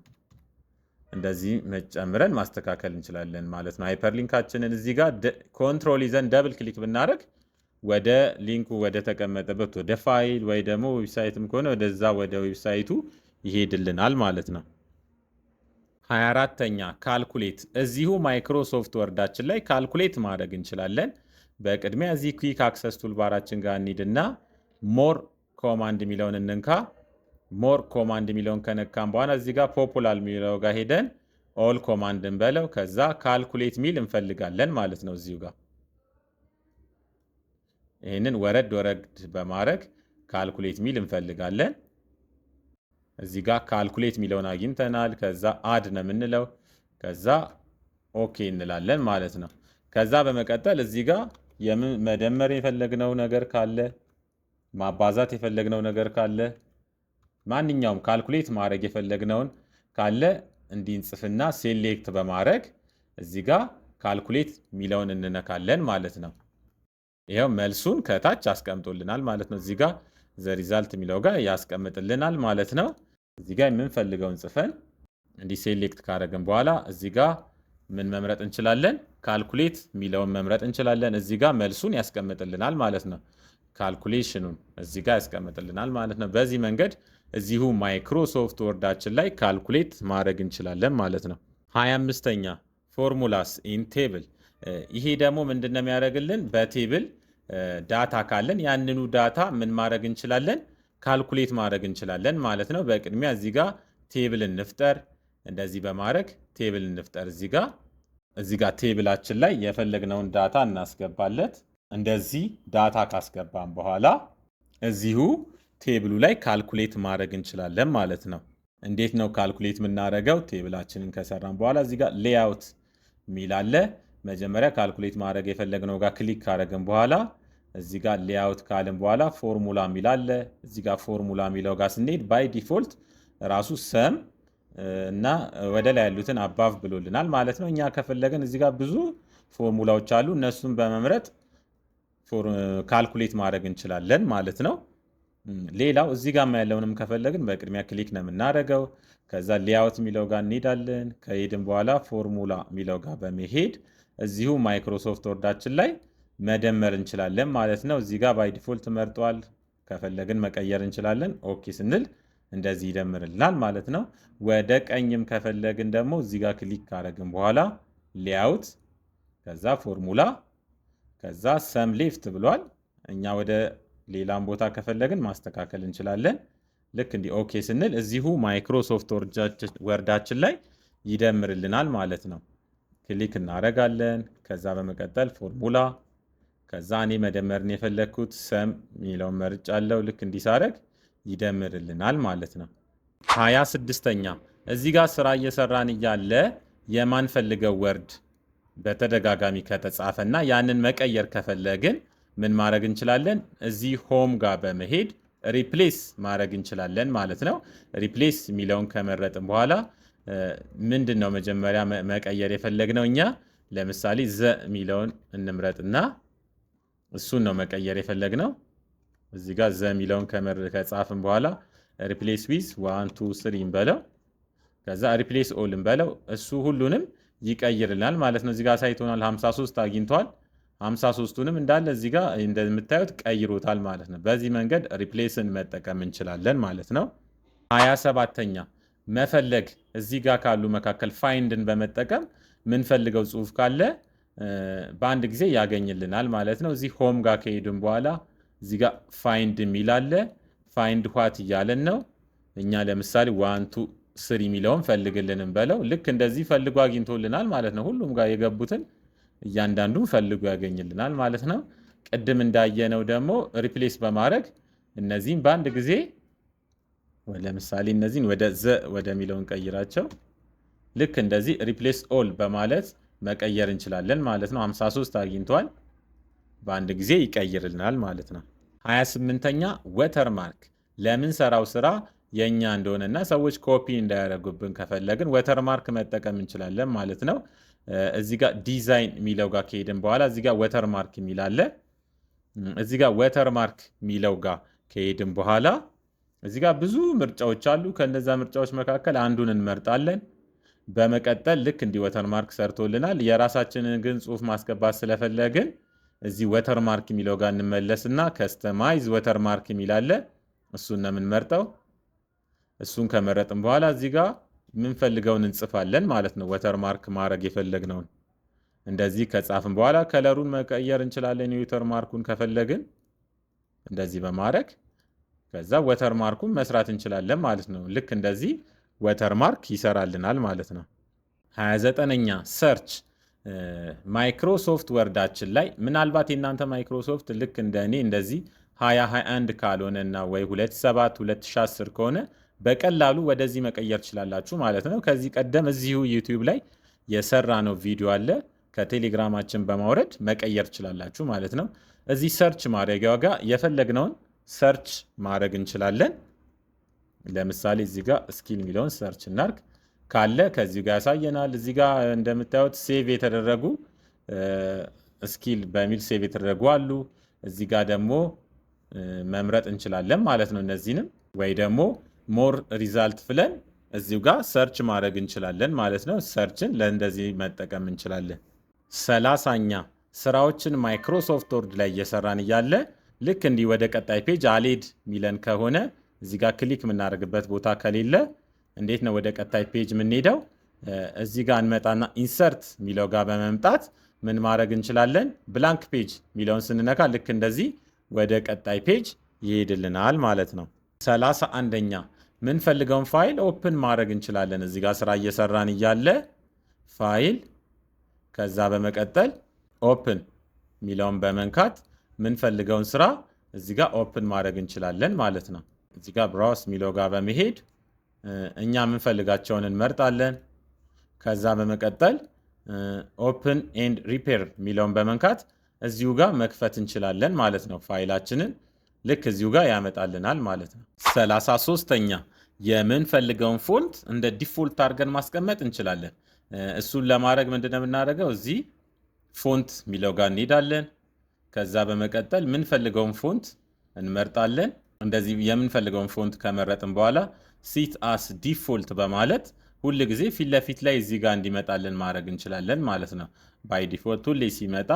እንደዚህ መጨምረን ማስተካከል እንችላለን ማለት ነው። ሃይፐር ሊንካችንን እዚህ ጋር ኮንትሮል ይዘን ደብል ክሊክ ብናደርግ ወደ ሊንኩ ወደ ተቀመጠበት ወደ ፋይል ወይ ደግሞ ዌብሳይትም ከሆነ ወደዛ ወደ ዌብሳይቱ ይሄድልናል ማለት ነው። 24ኛ ካልኩሌት። እዚሁ ማይክሮሶፍት ወርዳችን ላይ ካልኩሌት ማድረግ እንችላለን። በቅድሚያ እዚህ ኩዊክ አክሰስ ቱልባራችን ጋር እንሂድና ሞር ኮማንድ የሚለውን እንንካ። ሞር ኮማንድ የሚለውን ከነካም በኋላ እዚህ ጋር ፖፑላር የሚለው ጋር ሄደን ኦል ኮማንድ እንበለው። ከዛ ካልኩሌት ሚል እንፈልጋለን ማለት ነው። እዚሁ ጋር ይህንን ወረድ በማድረግ ካልኩሌት ሚል እንፈልጋለን። እዚህ ጋር ካልኩሌት የሚለውን አግኝተናል። ከዛ አድ ነው የምንለው። ከዛ ኦኬ እንላለን ማለት ነው። ከዛ በመቀጠል እዚህ ጋር መደመር የፈለግነው ነገር ካለ ማባዛት የፈለግነው ነገር ካለ ማንኛውም ካልኩሌት ማድረግ የፈለግነውን ካለ እንዲንጽፍና ሴሌክት በማድረግ እዚህ ጋር ካልኩሌት የሚለውን እንነካለን ማለት ነው። ይኸው መልሱን ከታች አስቀምጦልናል ማለት ነው። እዚህ ጋር ዘ ሪዛልት የሚለው ጋር ያስቀምጥልናል ማለት ነው። እዚህ ጋር የምንፈልገውን ጽፈን እንዲህ ሴሌክት ካደረግን በኋላ እዚህ ጋር ምን መምረጥ እንችላለን? ካልኩሌት የሚለውን መምረጥ እንችላለን። እዚህ ጋር መልሱን ያስቀምጥልናል ማለት ነው። ካልኩሌሽኑን እዚህ ጋር ያስቀምጥልናል ማለት ነው። በዚህ መንገድ እዚሁ ማይክሮሶፍት ወርዳችን ላይ ካልኩሌት ማድረግ እንችላለን ማለት ነው። 25ኛ ፎርሙላስ ኢን ቴብል። ይሄ ደግሞ ምንድነው የሚያደርግልን? በቴብል ዳታ ካለን ያንኑ ዳታ ምን ማድረግ እንችላለን? ካልኩሌት ማድረግ እንችላለን ማለት ነው። በቅድሚያ እዚህ ጋር ቴብል እንፍጠር። እንደዚህ በማድረግ ቴብል እንፍጠር። እዚህ ጋር ቴብላችን ላይ የፈለግነውን ዳታ እናስገባለት። እንደዚህ ዳታ ካስገባን በኋላ እዚሁ ቴብሉ ላይ ካልኩሌት ማድረግ እንችላለን ማለት ነው። እንዴት ነው ካልኩሌት የምናደርገው? ቴብላችንን ከሰራን በኋላ እዚህ ጋር ሌአውት የሚል አለ። መጀመሪያ ካልኩሌት ማድረግ የፈለግነው ጋር ክሊክ ካደረግን በኋላ እዚህ ጋር ሌአውት ካልን በኋላ ፎርሙላ የሚል አለ። እዚህ ጋር ፎርሙላ የሚለው ጋር ስንሄድ ባይ ዲፎልት ራሱ ሰም እና ወደ ላይ ያሉትን አባቭ ብሎልናል ማለት ነው። እኛ ከፈለግን እዚህ ጋር ብዙ ፎርሙላዎች አሉ። እነሱን በመምረጥ ካልኩሌት ማድረግ እንችላለን ማለት ነው። ሌላው እዚህ ጋር ያለውንም ከፈለግን በቅድሚያ ክሊክ ነው የምናደርገው። ከዛ ሌአውት የሚለው ጋር እንሄዳለን። ከሄድን በኋላ ፎርሙላ የሚለው ጋር በመሄድ እዚሁ ማይክሮሶፍት ወርዳችን ላይ መደመር እንችላለን ማለት ነው። እዚህ ጋር ባይ ዲፎልት መርጧል። ከፈለግን መቀየር እንችላለን። ኦኬ ስንል እንደዚህ ይደምርልናል ማለት ነው። ወደ ቀኝም ከፈለግን ደግሞ እዚህ ጋር ክሊክ ካደረግን በኋላ ሌአውት፣ ከዛ ፎርሙላ፣ ከዛ ሰም ሌፍት ብሏል። እኛ ወደ ሌላም ቦታ ከፈለግን ማስተካከል እንችላለን። ልክ እንዲህ ኦኬ ስንል እዚሁ ማይክሮሶፍት ወርዳችን ላይ ይደምርልናል ማለት ነው። ክሊክ እናደርጋለን። ከዛ በመቀጠል ፎርሙላ፣ ከዛ እኔ መደመርን የፈለግኩት ሰም የሚለውን መርጫለሁ። ልክ እንዲሳረግ ይደምርልናል ማለት ነው። 26ኛ እዚህ ጋር ስራ እየሰራን እያለ የማንፈልገው ወርድ በተደጋጋሚ ከተጻፈና ያንን መቀየር ከፈለግን ምን ማድረግ እንችላለን? እዚህ ሆም ጋር በመሄድ ሪፕሌስ ማድረግ እንችላለን ማለት ነው። ሪፕሌስ የሚለውን ከመረጥን በኋላ ምንድን ነው መጀመሪያ መቀየር የፈለግነው እኛ ለምሳሌ ዘ የሚለውን እንምረጥና እሱን ነው መቀየር የፈለግነው። እዚህ ጋር ዘ የሚለውን ከጻፍን በኋላ ሪፕሌስ ዊዝ 1 2 3 እንበለው። ከዛ ሪፕሌስ ኦል እንበለው። እሱ ሁሉንም ይቀይርልናል ማለት ነው። እዚህ ጋር ሳይቶናል 53 አግኝቷል። 53ቱንም እንዳለ እዚህ ጋር እንደምታዩት ቀይሮታል ማለት ነው። በዚህ መንገድ ሪፕሌስን መጠቀም እንችላለን ማለት ነው። 27ኛ መፈለግ እዚህ ጋር ካሉ መካከል ፋይንድን በመጠቀም ምንፈልገው ጽሁፍ ካለ በአንድ ጊዜ ያገኝልናል ማለት ነው። እዚህ ሆም ጋር ከሄድን በኋላ እዚህ ጋር ፋይንድ የሚል አለ። ፋይንድ ዋት እያለን ነው። እኛ ለምሳሌ 1 2 3 የሚለውን ፈልግልንም በለው። ልክ እንደዚህ ፈልጎ አግኝቶልናል ማለት ነው። ሁሉም ጋር የገቡትን እያንዳንዱ ፈልጎ ያገኝልናል ማለት ነው። ቅድም እንዳየነው ደግሞ ሪፕሌስ በማድረግ እነዚህን በአንድ ጊዜ ለምሳሌ እነዚህን ወደ ዘ ወደሚለውን ቀይራቸው። ልክ እንደዚህ ሪፕሌስ ኦል በማለት መቀየር እንችላለን ማለት ነው። 53 አግኝቷል። በአንድ ጊዜ ይቀይርልናል ማለት ነው። 28ኛ ወተርማርክ ለምንሰራው ስራ የኛ እንደሆነና ሰዎች ኮፒ እንዳያደርጉብን ከፈለግን ወተርማርክ መጠቀም እንችላለን ማለት ነው። እዚህ ጋር ዲዛይን የሚለው ጋር ከሄድን በኋላ እዚህ ጋር ወተርማርክ የሚል አለ። እዚህ ጋር ወተርማርክ የሚለው ጋር ከሄድን በኋላ እዚህ ጋር ብዙ ምርጫዎች አሉ። ከነዛ ምርጫዎች መካከል አንዱን እንመርጣለን። በመቀጠል ልክ እንዲህ ወተርማርክ ሰርቶልናል። የራሳችንን ግን ጽሁፍ ማስገባት ስለፈለግን እዚህ ወተርማርክ የሚለው ጋር እንመለስና ከስተማይዝ ወተርማርክ የሚል አለ። እሱን ነው የምንመርጠው። እሱን ከመረጥን በኋላ እዚህ ጋር የምንፈልገውን እንጽፋለን ማለት ነው። ወተርማርክ ማድረግ የፈለግነውን እንደዚህ ከጻፍን በኋላ ከለሩን መቀየር እንችላለን። የወተርማርኩን ከፈለግን እንደዚህ በማድረግ ከዛ ወተርማርኩን መስራት እንችላለን ማለት ነው። ልክ እንደዚህ ወተርማርክ ይሰራልናል ማለት ነው። 29ኛ ሰርች ማይክሮሶፍት ወርዳችን ላይ ምናልባት የእናንተ ማይክሮሶፍት ልክ እንደ እኔ እንደዚህ 2021 ካልሆነና ወይ 27 2010 ከሆነ በቀላሉ ወደዚህ መቀየር ትችላላችሁ ማለት ነው። ከዚህ ቀደም እዚሁ ዩቲዩብ ላይ የሰራ ነው ቪዲዮ አለ። ከቴሌግራማችን በማውረድ መቀየር ትችላላችሁ ማለት ነው። እዚህ ሰርች ማድረጊያው ጋር የፈለግነውን ሰርች ማድረግ እንችላለን። ለምሳሌ እዚህ ጋር ስኪል የሚለውን ሰርች እናርግ ካለ ከዚህ ጋር ያሳየናል። እዚህ ጋር እንደምታዩት ሴቭ የተደረጉ ስኪል በሚል ሴቭ የተደረጉ አሉ። እዚህ ጋር ደግሞ መምረጥ እንችላለን ማለት ነው። እነዚህንም ወይ ደግሞ ሞር ሪዛልት ብለን እዚሁ ጋር ሰርች ማድረግ እንችላለን ማለት ነው። ሰርችን ለእንደዚህ መጠቀም እንችላለን። 30ኛ ስራዎችን ማይክሮሶፍት ወርድ ላይ እየሰራን እያለ ልክ እንዲህ ወደ ቀጣይ ፔጅ አልሄድ ሚለን ከሆነ እዚህ ጋር ክሊክ የምናደርግበት ቦታ ከሌለ እንዴት ነው ወደ ቀጣይ ፔጅ የምንሄደው? እዚህ ጋር እንመጣና ኢንሰርት የሚለው ጋር በመምጣት ምን ማድረግ እንችላለን? ብላንክ ፔጅ የሚለውን ስንነካ ልክ እንደዚህ ወደ ቀጣይ ፔጅ ይሄድልናል ማለት ነው። 31ኛ ምንፈልገውን ፋይል ኦፕን ማድረግ እንችላለን። እዚህ ጋር ስራ እየሰራን እያለ ፋይል፣ ከዛ በመቀጠል ኦፕን የሚለውን በመንካት ምንፈልገውን ስራ እዚህ ጋር ኦፕን ማድረግ እንችላለን ማለት ነው። እዚህ ጋር ብራውስ የሚለው ጋር በመሄድ እኛ የምንፈልጋቸውን እንመርጣለን። ከዛ በመቀጠል ኦፕን ኤንድ ሪፔር የሚለውን በመንካት እዚሁ ጋር መክፈት እንችላለን ማለት ነው። ፋይላችንን ልክ እዚሁ ጋር ያመጣልናል ማለት ነው። 33ኛ የምንፈልገውን ፎንት እንደ ዲፎልት አድርገን ማስቀመጥ እንችላለን። እሱን ለማድረግ ምንድነው የምናደርገው? እዚህ ፎንት የሚለው ጋር እንሄዳለን። ከዛ በመቀጠል ምንፈልገውን ፎንት እንመርጣለን። እንደዚህ የምንፈልገውን ፎንት ከመረጥን በኋላ ሲት አስ ዲፎልት በማለት ሁል ጊዜ ፊት ለፊት ላይ እዚህ ጋር እንዲመጣልን ማድረግ እንችላለን ማለት ነው። ባይ ዲፎልት ሁሌ ሲመጣ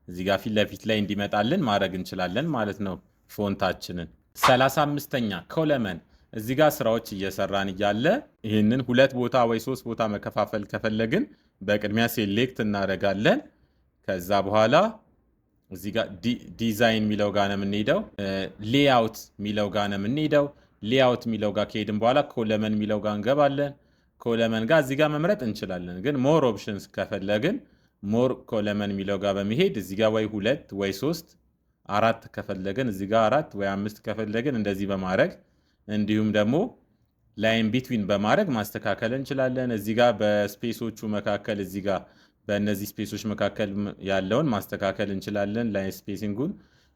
እዚህ ጋር ፊት ለፊት ላይ እንዲመጣልን ማድረግ እንችላለን ማለት ነው ፎንታችንን። 35ኛ ኮለመን እዚህ ጋር ስራዎች እየሰራን እያለ ይህንን 2 ቦታ ወይ 3 ቦታ መከፋፈል ከፈለግን በቅድሚያ ሴሌክት እናደርጋለን። ከዛ በኋላ እዚህ ጋር ዲዛይን የሚለው ጋር ነው የምንሄደው። ሌአውት የሚለው ጋር ነው የምንሄደው። ሌአውት የሚለው ጋር ከሄድን በኋላ ኮለመን የሚለው ጋር እንገባለን። ኮለመን ጋር እዚህ ጋር መምረጥ እንችላለን። ግን ሞር ኦፕሽንስ ከፈለግን ሞር ኮለመን የሚለው ጋር በመሄድ እዚህ ጋር ወይ 2 ወይ 3 4 ከፈለግን እዚህ ጋር 4 ወይ 5 ከፈለግን እንደዚህ በማድረግ እንዲሁም ደግሞ ላይን ቢትዊን በማድረግ ማስተካከል እንችላለን። እዚህ ጋር በስፔሶቹ መካከል እዚህ ጋር በእነዚህ ስፔሶች መካከል ያለውን ማስተካከል እንችላለን። ላይን ስፔሲንጉን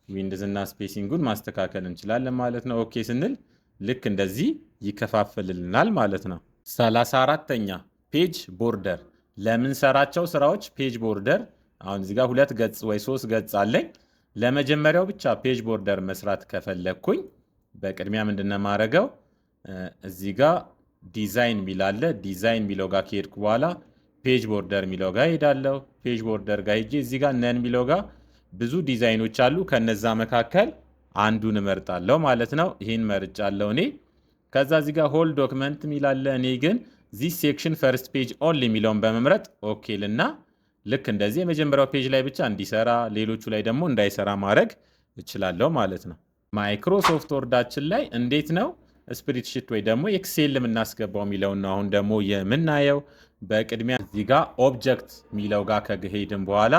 ዊንድዝ እና ስፔሲንጉን ማስተካከል እንችላለን ማለት ነው። ኦኬ ስንል ልክ እንደዚህ ይከፋፈልልናል ማለት ነው። 34ኛ ፔጅ ቦርደር ለምንሰራቸው ስራዎች ፔጅ ቦርደር አሁን እዚህ ጋር 2 ገጽ ወይ 3 ገጽ አለኝ። ለመጀመሪያው ብቻ ፔጅ ቦርደር መስራት ከፈለግኩኝ በቅድሚያ ምንድነው ማድረገው? እዚህ ጋር ዲዛይን ሚላለ ዲዛይን ሚለው ጋር ከሄድኩ በኋላ ፔጅ ቦርደር ሚለው ጋር ሄዳለሁ። ፔጅ ቦርደር ጋር ሄጄ እዚህ ጋር ነን ሚለው ጋር ብዙ ዲዛይኖች አሉ። ከነዛ መካከል አንዱን እመርጣለሁ ማለት ነው። ይህን መርጫለሁ እኔ። ከዛ እዚህ ጋር ሆል ዶክመንት ሚላለ እኔ ግን ዚስ ሴክሽን ፈርስት ፔጅ ኦንሊ የሚለውን በመምረጥ ኦኬ ልና ልክ እንደዚህ የመጀመሪያው ፔጅ ላይ ብቻ እንዲሰራ ሌሎቹ ላይ ደግሞ እንዳይሰራ ማድረግ እችላለሁ ማለት ነው። ማይክሮሶፍት ወርዳችን ላይ እንዴት ነው ስፕሪድሺት ወይ ደግሞ ኤክሴል የምናስገባው የሚለውን ነው አሁን ደግሞ የምናየው። በቅድሚያ እዚህ ጋር ኦብጀክት ሚለው ጋር ከሄድን በኋላ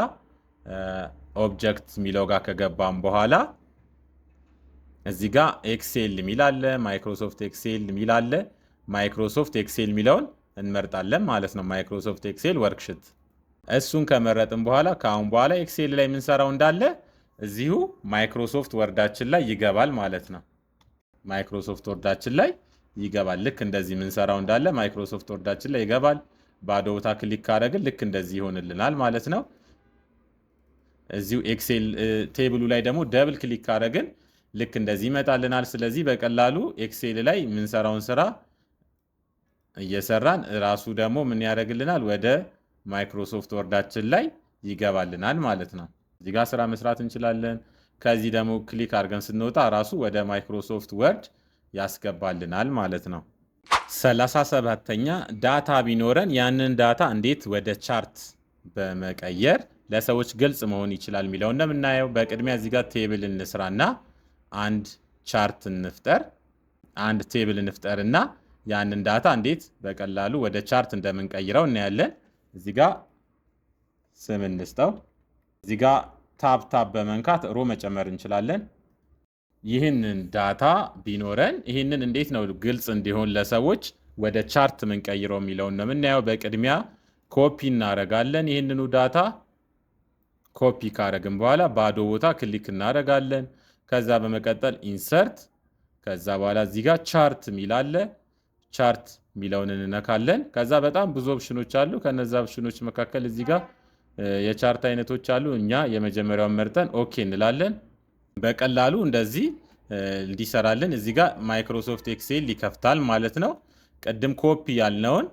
ኦብጀክት ሚለው ጋር ከገባም በኋላ እዚህ ጋር ኤክሴል ሚላለ ማይክሮሶፍት ኤክሴል ሚላለ ማይክሮሶፍት ኤክሴል ሚለውን እንመርጣለን ማለት ነው። ማይክሮሶፍት ኤክሴል ወርክሽት እሱን ከመረጥን በኋላ ከአሁን በኋላ ኤክሴል ላይ የምንሰራው እንዳለ እዚሁ ማይክሮሶፍት ወርዳችን ላይ ይገባል ማለት ነው። ማይክሮሶፍት ወርዳችን ላይ ይገባል። ልክ እንደዚህ የምንሰራው እንዳለ ማይክሮሶፍት ወርዳችን ላይ ይገባል። ባዶ ቦታ ክሊክ ካደረግን ልክ እንደዚህ ይሆንልናል ማለት ነው። እዚሁ ኤክሴል ቴብሉ ላይ ደግሞ ደብል ክሊክ ካደረግን ልክ እንደዚህ ይመጣልናል። ስለዚህ በቀላሉ ኤክሴል ላይ የምንሰራውን ስራ እየሰራን ራሱ ደግሞ ምን ያደርግልናል? ወደ ማይክሮሶፍት ወርዳችን ላይ ይገባልናል ማለት ነው። እዚህ ጋር ስራ መስራት እንችላለን። ከዚህ ደግሞ ክሊክ አድርገን ስንወጣ ራሱ ወደ ማይክሮሶፍት ወርድ ያስገባልናል ማለት ነው። 37ኛ ዳታ ቢኖረን ያንን ዳታ እንዴት ወደ ቻርት በመቀየር ለሰዎች ግልጽ መሆን ይችላል የሚለውን እንደምናየው። በቅድሚያ እዚህ ጋር ቴብል እንስራና አንድ ቻርት እንፍጠር። አንድ ቴብል እንፍጠርና ያንን ዳታ እንዴት በቀላሉ ወደ ቻርት እንደምንቀይረው እናያለን። እዚህ ጋር ስም እንስጠው። እዚህ ጋር ታብ ታብ በመንካት ሮ መጨመር እንችላለን። ይህንን ዳታ ቢኖረን ይህንን እንዴት ነው ግልጽ እንዲሆን ለሰዎች ወደ ቻርት ምንቀይረው የሚለውን ነው የምናየው። በቅድሚያ ኮፒ እናደርጋለን። ይህንኑ ዳታ ኮፒ ካደረግን በኋላ ባዶ ቦታ ክሊክ እናደርጋለን። ከዛ በመቀጠል ኢንሰርት፣ ከዛ በኋላ እዚህ ጋር ቻርት ሚላለ ቻርት ሚለውን እንነካለን። ከዛ በጣም ብዙ ኦፕሽኖች አሉ። ከነዛ ኦፕሽኖች መካከል እዚህ ጋር የቻርት አይነቶች አሉ። እኛ የመጀመሪያውን መርጠን ኦኬ እንላለን። በቀላሉ እንደዚህ እንዲሰራልን እዚህ ጋር ማይክሮሶፍት ኤክሴል ይከፍታል ማለት ነው። ቅድም ኮፒ ያልነውን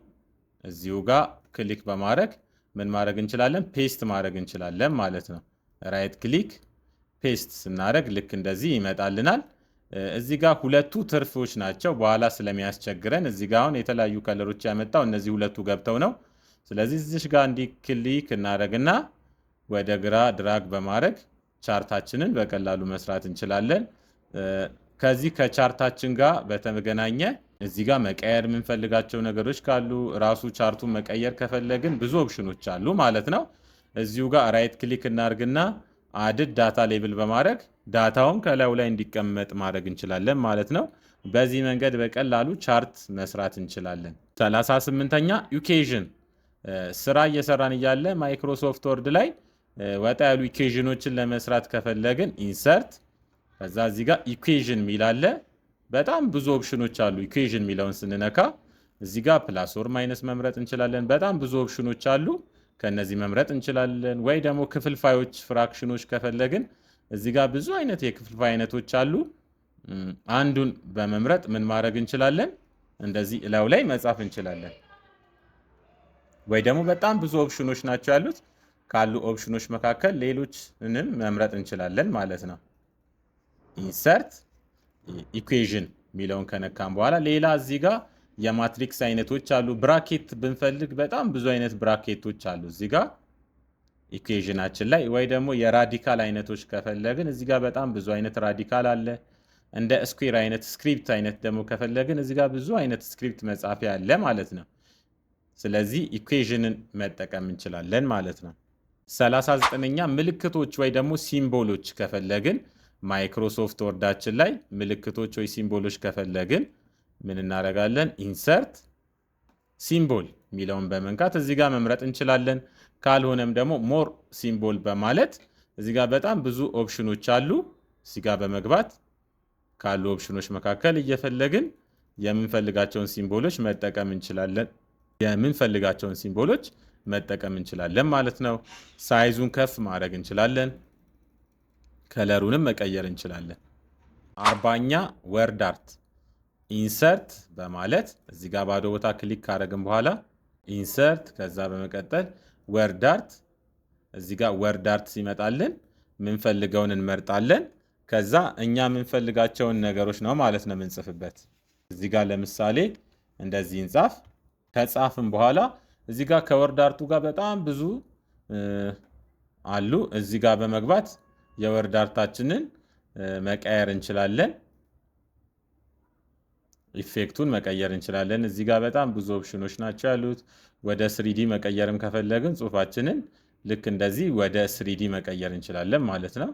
እዚሁ ጋር ክሊክ በማድረግ ምን ማድረግ እንችላለን? ፔስት ማድረግ እንችላለን ማለት ነው። ራይት ክሊክ ፔስት ስናደርግ ልክ እንደዚህ ይመጣልናል። እዚህ ጋር ሁለቱ ትርፎች ናቸው። በኋላ ስለሚያስቸግረን እዚህ ጋር አሁን የተለያዩ ከለሮች ያመጣው እነዚህ ሁለቱ ገብተው ነው። ስለዚህ እዚህ ጋር እንዲህ ክሊክ እናደርግና ወደ ግራ ድራግ በማድረግ ቻርታችንን በቀላሉ መስራት እንችላለን። ከዚህ ከቻርታችን ጋር በተገናኘ እዚህ ጋር መቀየር የምንፈልጋቸው ነገሮች ካሉ ራሱ ቻርቱን መቀየር ከፈለግን ብዙ ኦፕሽኖች አሉ ማለት ነው። እዚሁ ጋር ራይት ክሊክ እናደርግና አድድ ዳታ ሌብል በማድረግ ዳታውን ከላዩ ላይ እንዲቀመጥ ማድረግ እንችላለን ማለት ነው። በዚህ መንገድ በቀላሉ ቻርት መስራት እንችላለን። 38ኛ ኢኩዌዥን ስራ እየሰራን እያለ ማይክሮሶፍት ወርድ ላይ ወጣ ያሉ ኢኩዌዥኖችን ለመስራት ከፈለግን ኢንሰርት፣ ከዛ እዚህ ጋር ኢኩዌዥን ሚላለ በጣም ብዙ ኦፕሽኖች አሉ። ኢኩዌዥን ሚለውን ስንነካ እዚህ ጋር ፕላስ ኦር ማይነስ መምረጥ እንችላለን። በጣም ብዙ ኦፕሽኖች አሉ። ከነዚህ መምረጥ እንችላለን። ወይ ደግሞ ክፍልፋዮች ፍራክሽኖች ከፈለግን እዚህ ጋር ብዙ አይነት የክፍልፋይ አይነቶች አሉ። አንዱን በመምረጥ ምን ማድረግ እንችላለን? እንደዚህ እላዩ ላይ መጻፍ እንችላለን። ወይ ደግሞ በጣም ብዙ ኦፕሽኖች ናቸው ያሉት። ካሉ ኦፕሽኖች መካከል ሌሎችንም መምረጥ እንችላለን ማለት ነው። ኢንሰርት ኢኩዌዥን የሚለውን ከነካም በኋላ ሌላ እዚህ ጋር የማትሪክስ አይነቶች አሉ። ብራኬት ብንፈልግ በጣም ብዙ አይነት ብራኬቶች አሉ እዚህ ጋር ኢኩዌዥናችን ላይ። ወይ ደግሞ የራዲካል አይነቶች ከፈለግን እዚህ ጋር በጣም ብዙ አይነት ራዲካል አለ። እንደ ስኩዌር አይነት ስክሪፕት አይነት ደግሞ ከፈለግን እዚህ ጋር ብዙ አይነት ስክሪፕት መጻፊያ አለ ማለት ነው። ስለዚህ ኢኩዌዥንን መጠቀም እንችላለን ማለት ነው። 39ኛ ምልክቶች ወይ ደግሞ ሲምቦሎች ከፈለግን ማይክሮሶፍት ወርዳችን ላይ ምልክቶች ወይ ሲምቦሎች ከፈለግን ምን እናደርጋለን? ኢንሰርት ሲምቦል የሚለውን በመንካት እዚህ ጋር መምረጥ እንችላለን። ካልሆነም ደግሞ ሞር ሲምቦል በማለት እዚህ ጋር በጣም ብዙ ኦፕሽኖች አሉ። እዚህ ጋር በመግባት ካሉ ኦፕሽኖች መካከል እየፈለግን የምንፈልጋቸውን ሲምቦሎች መጠቀም እንችላለን ማለት ነው። ሳይዙን ከፍ ማድረግ እንችላለን። ከለሩንም መቀየር እንችላለን። 40ኛ ወርድ አርት ኢንሰርት በማለት እዚህ ጋር ባዶ ቦታ ክሊክ ካደረግን በኋላ ኢንሰርት፣ ከዛ በመቀጠል ወርድ አርት። እዚህ ጋር ወርድ አርት ሲመጣልን ምንፈልገውን እንመርጣለን። ከዛ እኛ ምንፈልጋቸውን ነገሮች ነው ማለት ነው ምንጽፍበት። እዚህ ጋር ለምሳሌ እንደዚህ እንጻፍ። ከጻፍን በኋላ እዚህ ጋር ከወርድ አርቱ ጋር በጣም ብዙ አሉ። እዚህ ጋር በመግባት የወርድ አርታችንን መቀየር እንችላለን። ኢፌክቱን መቀየር እንችላለን። እዚህ ጋር በጣም ብዙ ኦፕሽኖች ናቸው ያሉት። ወደ ስሪዲ መቀየርም ከፈለግን ጽሁፋችንን ልክ እንደዚህ ወደ ስሪዲ መቀየር እንችላለን ማለት ነው።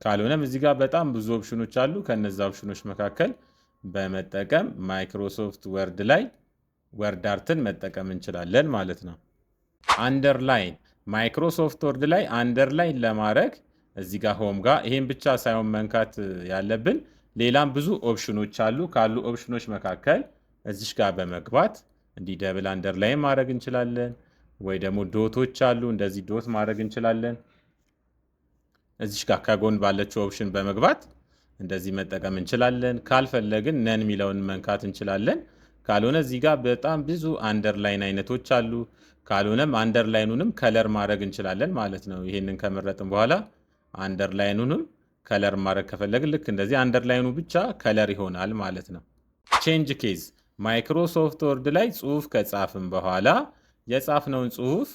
ካልሆነም እዚህ ጋር በጣም ብዙ ኦፕሽኖች አሉ። ከነዛ ኦፕሽኖች መካከል በመጠቀም ማይክሮሶፍት ወርድ ላይ ወርድ አርትን መጠቀም እንችላለን ማለት ነው። አንደርላይን ማይክሮሶፍት ወርድ ላይ አንደርላይን ለማድረግ እዚህ ጋር ሆም ጋር ይሄን ብቻ ሳይሆን መንካት ያለብን ሌላም ብዙ ኦፕሽኖች አሉ። ካሉ ኦፕሽኖች መካከል እዚሽ ጋር በመግባት እንዲህ ደብል አንደርላይን ማድረግ እንችላለን። ወይ ደግሞ ዶቶች አሉ፣ እንደዚህ ዶት ማድረግ እንችላለን። እዚሽ ጋር ከጎን ባለችው ኦፕሽን በመግባት እንደዚህ መጠቀም እንችላለን። ካልፈለግን ነን የሚለውን መንካት እንችላለን። ካልሆነ እዚህ ጋር በጣም ብዙ አንደርላይን አይነቶች አሉ። ካልሆነም አንደርላይኑንም ከለር ማድረግ እንችላለን ማለት ነው። ይሄንን ከመረጥን በኋላ አንደርላይኑንም ከለር ማድረግ ከፈለግን ልክ እንደዚህ አንደርላይኑ ብቻ ከለር ይሆናል ማለት ነው። ቼንጅ ኬዝ ማይክሮሶፍት ወርድ ላይ ጽሁፍ ከጻፍን በኋላ የጻፍነውን ጽሁፍ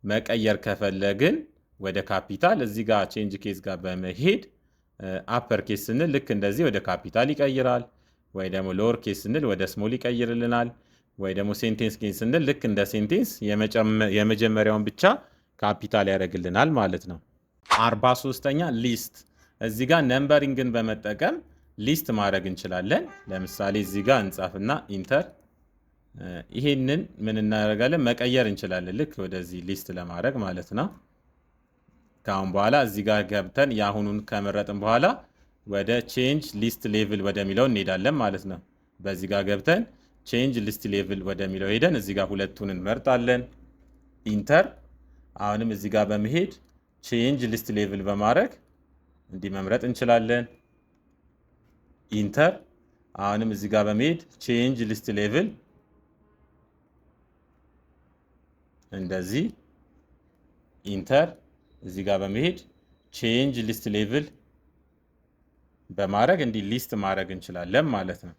መቀየር ከፈለግን ወደ ካፒታል እዚህ ጋር ቼንጅ ኬዝ ጋር በመሄድ አፐር ኬስ ስንል ልክ እንደዚህ ወደ ካፒታል ይቀይራል። ወይ ደግሞ ሎወር ኬስ ስንል ወደ ስሞል ይቀይርልናል። ወይ ደግሞ ሴንቴንስ ኬዝ ስንል ልክ እንደ ሴንቴንስ የመጀመሪያውን ብቻ ካፒታል ያደርግልናል ማለት ነው። 43ኛ ሊስት እዚህ ጋር ነምበሪንግን በመጠቀም ሊስት ማድረግ እንችላለን። ለምሳሌ እዚህ ጋር እንጻፍና ኢንተር። ይሄንን ምን እናደርጋለን? መቀየር እንችላለን። ልክ ወደዚህ ሊስት ለማድረግ ማለት ነው። ከአሁን በኋላ እዚህ ጋር ገብተን የአሁኑን ከመረጥን በኋላ ወደ ቼንጅ ሊስት ሌቭል ወደሚለው እንሄዳለን ማለት ነው። በዚህ ጋር ገብተን ቼንጅ ሊስት ሌቭል ወደሚለው ሄደን እዚህ ጋር ሁለቱን እንመርጣለን። ኢንተር። አሁንም እዚህ ጋር በመሄድ ቼንጅ ሊስት ሌቭል በማድረግ እንዲህ መምረጥ እንችላለን። ኢንተር። አሁንም እዚህ ጋር በመሄድ ቼንጅ ሊስት ሌቭል እንደዚህ ኢንተር። እዚህ ጋር በመሄድ ቼንጅ ሊስት ሌቭል በማድረግ እንዲህ ሊስት ማድረግ እንችላለን ማለት ነው።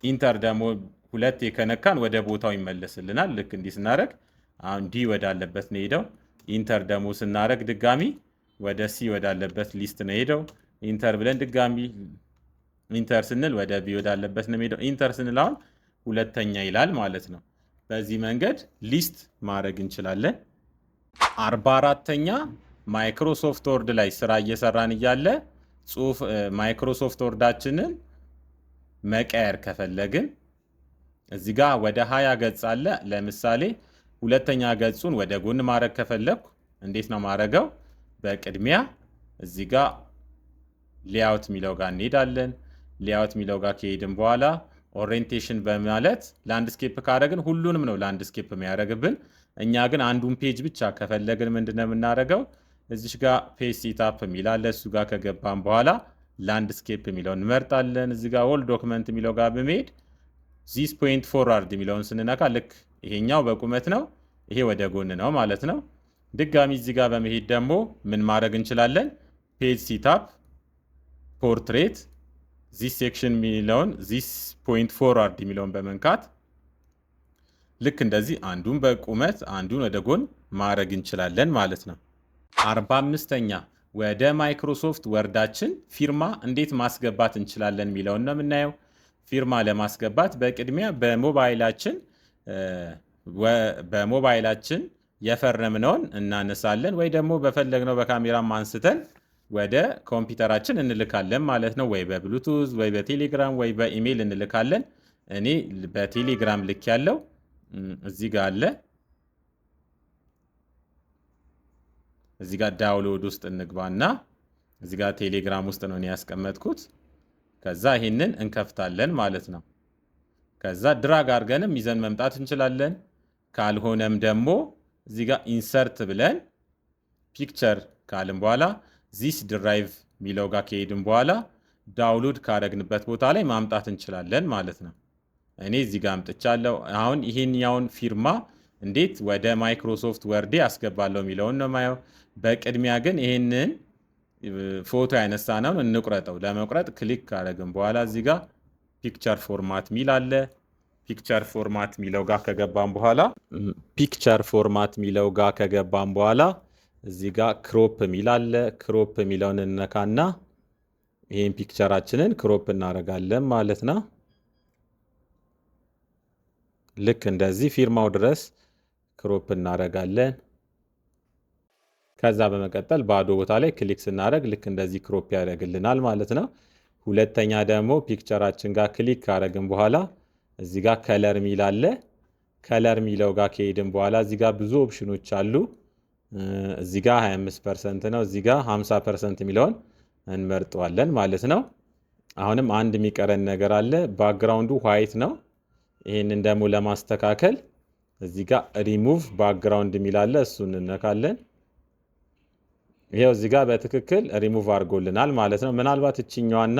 ኢንተር ደግሞ ሁለቴ ከነካን ወደ ቦታው ይመለስልናል። ልክ እንዲህ ስናደርግ አሁን ዲ ወዳለበት ነው ሄደው። ኢንተር ደግሞ ስናደርግ ድጋሚ ወደ ሲ ወዳለበት ሊስት ነው ሄደው። ኢንተር ብለን ድጋሚ ኢንተር ስንል ወደ ቢ ወዳለበት ነው ሄደው። ኢንተር ስንል አሁን ሁለተኛ ይላል ማለት ነው። በዚህ መንገድ ሊስት ማድረግ እንችላለን። 44ኛ ማይክሮሶፍት ወርድ ላይ ስራ እየሰራን እያለ ጽሁፍ ማይክሮሶፍት ወርዳችንን መቀየር ከፈለግን እዚህ ጋር ወደ 20 ገጽ አለ። ለምሳሌ ሁለተኛ ገጹን ወደ ጎን ማድረግ ከፈለግኩ እንዴት ነው ማድረገው? በቅድሚያ እዚህ ጋር ሌአውት የሚለው ጋር እንሄዳለን። ሌአውት የሚለው ጋር ከሄድን በኋላ ኦሪየንቴሽን በማለት ላንድስኬፕ ካደረግን ሁሉንም ነው ላንድስኬፕ የሚያደርግብን። እኛ ግን አንዱን ፔጅ ብቻ ከፈለግን ምንድነው የምናደርገው? እዚሽ ጋር ፔጅ ሴታፕ የሚላለ እሱ ጋር ከገባን በኋላ ላንድስኬፕ የሚለውን እንመርጣለን። እዚህ ጋር ኦል ዶክመንት የሚለው ጋር በመሄድ ዚስ ፖይንት ፎርዋርድ የሚለውን ስንነካ ልክ ይሄኛው በቁመት ነው፣ ይሄ ወደ ጎን ነው ማለት ነው። ድጋሚ እዚህ ጋር በመሄድ ደግሞ ምን ማድረግ እንችላለን? ፔጅ ሴታፕ ፖርትሬት ዚስ ሴክሽን የሚለውን ዚስ ፖይንት ፎርዋርድ የሚለውን በመንካት ልክ እንደዚህ አንዱን በቁመት አንዱን ወደ ጎን ማድረግ እንችላለን ማለት ነው። 45ኛ ወደ ማይክሮሶፍት ወርዳችን ፊርማ እንዴት ማስገባት እንችላለን የሚለውን ነው የምናየው። ፊርማ ለማስገባት በቅድሚያ በሞባይላችን የፈረምነውን እናነሳለን ወይ ደግሞ በፈለግነው በካሜራም አንስተን ወደ ኮምፒውተራችን እንልካለን ማለት ነው። ወይ በብሉቱዝ ወይ በቴሌግራም ወይ በኢሜይል እንልካለን። እኔ በቴሌግራም ልክ ያለው እዚህ ጋር አለ። እዚህ ጋር ዳውንሎድ ውስጥ እንግባና እዚህ ጋር ቴሌግራም ውስጥ ነው እኔ ያስቀመጥኩት። ከዛ ይሄንን እንከፍታለን ማለት ነው። ከዛ ድራግ አድርገንም ይዘን መምጣት እንችላለን። ካልሆነም ደግሞ እዚህ ጋር ኢንሰርት ብለን ፒክቸር ካልን በኋላ ዚስ ድራይቭ ሚለው ጋር ከሄድን በኋላ ዳውንሎድ ካደረግንበት ቦታ ላይ ማምጣት እንችላለን ማለት ነው። እኔ እዚህ ጋር አምጥቻለሁ። አሁን ይሄኛውን ፊርማ እንዴት ወደ ማይክሮሶፍት ወርዴ አስገባለሁ የሚለውን ነው ማየው። በቅድሚያ ግን ይሄንን ፎቶ ያነሳነውን እንቁረጠው። ለመቁረጥ ክሊክ ካደረግን በኋላ እዚህ ጋር ፒክቸር ፎርማት ሚል አለ። ፒክቸር ፎርማት ሚለው ጋር ከገባን በኋላ እዚህ ጋር ክሮፕ ሚል አለ። ክሮፕ ሚለውን እንነካና ይሄን ፒክቸራችንን ክሮፕ እናደርጋለን ማለት ነው። ልክ እንደዚህ ፊርማው ድረስ ክሮፕ እናደርጋለን። ከዛ በመቀጠል ባዶ ቦታ ላይ ክሊክ ስናደርግ ልክ እንደዚህ ክሮፕ ያደርግልናል ማለት ነው። ሁለተኛ ደግሞ ፒክቸራችን ጋር ክሊክ ካደረግን በኋላ እዚህ ጋር ከለር ሚል አለ። ከለር ሚለው ጋር ከሄድን በኋላ እዚህ ጋር ብዙ ኦፕሽኖች አሉ። እዚህ ጋር 25% ነው። እዚህ ጋር 50% የሚለውን እንመርጠዋለን ማለት ነው። አሁንም አንድ የሚቀረን ነገር አለ። ባክግራውንዱ ዋይት ነው። ይህንን ደግሞ ለማስተካከል እዚህ ጋር ሪሙቭ ባክግራውንድ የሚል አለ። እሱን እንነካለን። ይሄው እዚህ ጋር በትክክል ሪሙቭ አድርጎልናል ማለት ነው። ምናልባት እችኛዋና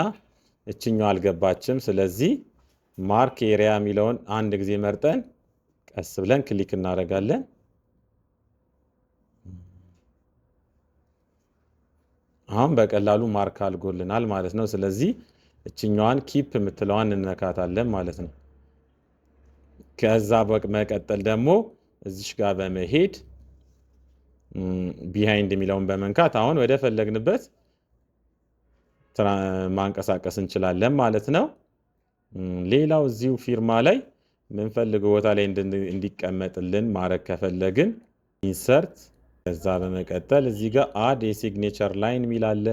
እችኛዋ አልገባችም። ስለዚህ ማርክ ኤሪያ የሚለውን አንድ ጊዜ መርጠን ቀስ ብለን ክሊክ እናደርጋለን። አሁን በቀላሉ ማርክ አድርጎልናል ማለት ነው። ስለዚህ እችኛዋን ኪፕ የምትለዋን እንነካታለን ማለት ነው። ከዛ በመቀጠል ደግሞ እዚሽ ጋር በመሄድ ቢሃይንድ የሚለውን በመንካት አሁን ወደ ፈለግንበት ማንቀሳቀስ እንችላለን ማለት ነው። ሌላው እዚሁ ፊርማ ላይ የምንፈልገው ቦታ ላይ እንዲቀመጥልን ማድረግ ከፈለግን ኢንሰርት፣ ከዛ በመቀጠል እዚህ ጋር አድ የሲግኔቸር ላይን የሚል አለ።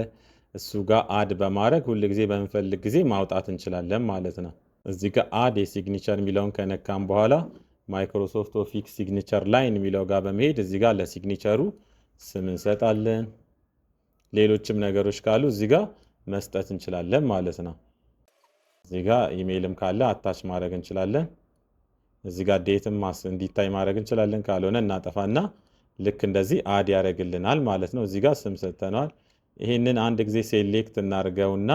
እሱ ጋር አድ በማድረግ ሁል ጊዜ በምንፈልግ ጊዜ ማውጣት እንችላለን ማለት ነው። እዚህ ጋር አድ የሲግኔቸር የሚለውን ከነካም በኋላ ማይክሮሶፍት ኦፊስ ሲግኔቸር ላይን የሚለው ጋር በመሄድ እዚህ ጋር ለሲግኔቸሩ ስም እንሰጣለን። ሌሎችም ነገሮች ካሉ እዚህ ጋር መስጠት እንችላለን ማለት ነው። እዚህ ጋር ኢሜይልም ካለ አታች ማድረግ እንችላለን። እዚህ ጋር ዴትም እንዲታይ ማድረግ እንችላለን። ካልሆነ እናጠፋና ልክ እንደዚህ አድ ያደርግልናል ማለት ነው። እዚህ ጋር ስም ሰጥተነዋል። ይህንን አንድ ጊዜ ሴሌክት እናድርገውና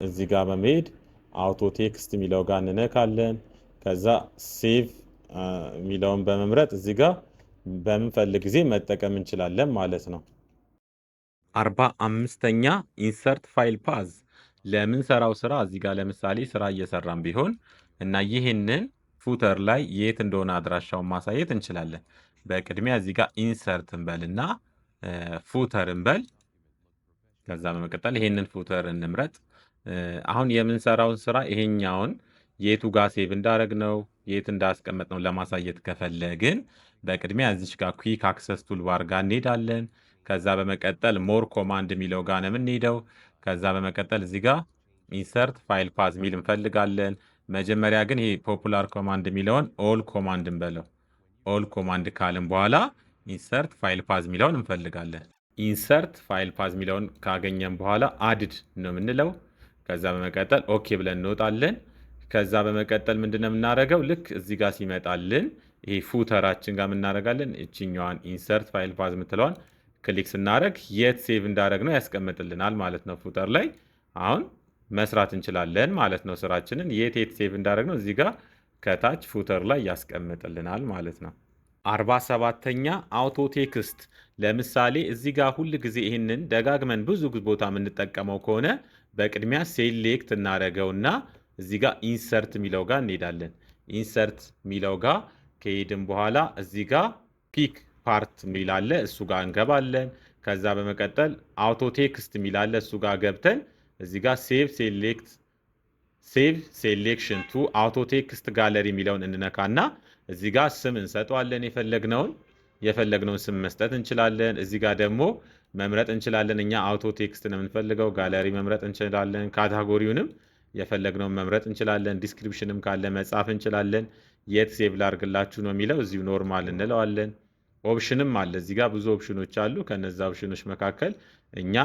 እዚህ ጋር በመሄድ አውቶ ቴክስት የሚለው ጋር እንነካለን። ከዛ ሴቭ የሚለውን በመምረጥ እዚህ ጋር በምንፈልግ ጊዜ መጠቀም እንችላለን ማለት ነው። 45ኛ ኢንሰርት ፋይል ፓዝ ለምንሰራው ስራ እዚህ ጋር ለምሳሌ ስራ እየሰራን ቢሆን እና ይህንን ፉተር ላይ የት እንደሆነ አድራሻውን ማሳየት እንችላለን። በቅድሚያ እዚህ ጋር ኢንሰርት እንበልና ፉተር እንበል። ከዛ በመቀጠል ይሄንን ፉተር እንምረጥ። አሁን የምንሰራውን ስራ ይሄኛውን የቱ ጋር ሴቭ እንዳደረግ ነው የት እንዳስቀመጥ ነው ለማሳየት ከፈለግን በቅድሚያ እዚች ጋር ኩዊክ አክሰስ ቱልባር ጋር እንሄዳለን። ከዛ በመቀጠል ሞር ኮማንድ የሚለው ጋር ነው የምንሄደው። ከዛ በመቀጠል እዚህ ጋር ኢንሰርት ፋይል ፓዝ የሚል እንፈልጋለን። መጀመሪያ ግን ይሄ ፖፑላር ኮማንድ የሚለውን ኦል ኮማንድ እንበለው። ኦል ኮማንድ ካልን በኋላ ኢንሰርት ፋይል ፓዝ የሚለውን እንፈልጋለን። ኢንሰርት ፋይል ፓዝ የሚለውን ካገኘን በኋላ አድድ ነው የምንለው። ከዛ በመቀጠል ኦኬ ብለን እንወጣለን። ከዛ በመቀጠል ምንድነው የምናደርገው? ልክ እዚህ ጋር ሲመጣልን ይሄ ፉተራችን ጋር የምናደርጋለን እችኛዋን ኢንሰርት ፋይል ፓዝ የምትለዋን ክሊክ ስናደርግ የት ሴቭ እንዳደረግነው ያስቀምጥልናል ማለት ነው። ፉተር ላይ አሁን መስራት እንችላለን ማለት ነው። ስራችንን የት ሴቭ እንዳደረግነው እዚህ ጋር ከታች ፉተር ላይ ያስቀምጥልናል ማለት ነው። 47ኛ አውቶ ቴክስት። ለምሳሌ እዚህ ጋር ሁል ጊዜ ይህንን ደጋግመን ብዙ ቦታ የምንጠቀመው ከሆነ በቅድሚያ ሴሌክት እናደርገውና እዚህ ጋር ኢንሰርት የሚለው ጋር እንሄዳለን። ኢንሰርት የሚለው ጋር ከሄድን በኋላ እዚህ ጋር ፒክ ፓርት የሚላለ እሱ ጋር እንገባለን። ከዛ በመቀጠል አውቶ ቴክስት የሚላለ እሱ ጋር ገብተን እዚህ ጋር ሴቭ ሴሌክሽን ቱ አውቶ ቴክስት ጋለሪ የሚለውን እንነካና እዚህ ጋር ስም እንሰጠዋለን። የፈለግነውን ስም መስጠት እንችላለን። እዚህ ጋር ደግሞ መምረጥ እንችላለን። እኛ አውቶ ቴክስት ነው የምንፈልገው። ጋለሪ መምረጥ እንችላለን። ካታጎሪውንም የፈለግነውን መምረጥ እንችላለን። ዲስክሪፕሽንም ካለ መጻፍ እንችላለን። የት ሴቭ ላርግላችሁ ነው የሚለው እዚሁ ኖርማል እንለዋለን። ኦፕሽንም አለ። እዚህ ጋር ብዙ ኦፕሽኖች አሉ። ከነዛ ኦፕሽኖች መካከል እኛ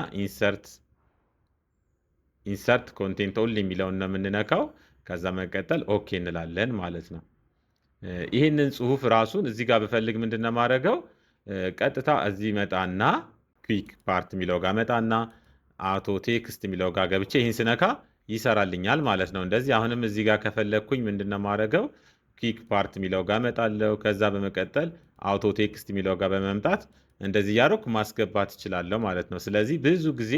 ኢንሰርት ኮንቴንት ኦንሊ የሚለውን ነው የምንነካው። ከዛ መቀጠል ኦኬ እንላለን ማለት ነው። ይህንን ጽሁፍ ራሱን እዚህ ጋር ብፈልግ ምንድነው ማድረገው? ቀጥታ እዚህ መጣና ኩዊክ ፓርት የሚለው ጋር መጣና አውቶ ቴክስት የሚለው ጋር ገብቼ ይህን ስነካ ይሰራልኛል ማለት ነው። እንደዚህ አሁንም እዚህ ጋር ከፈለግኩኝ ምንድነው ማድረገው? ኩዊክ ፓርት የሚለው ጋር መጣለው። ከዛ በመቀጠል አውቶ ቴክስት የሚለው ጋር በመምጣት እንደዚህ እያደረኩ ማስገባት እችላለሁ ማለት ነው። ስለዚህ ብዙ ጊዜ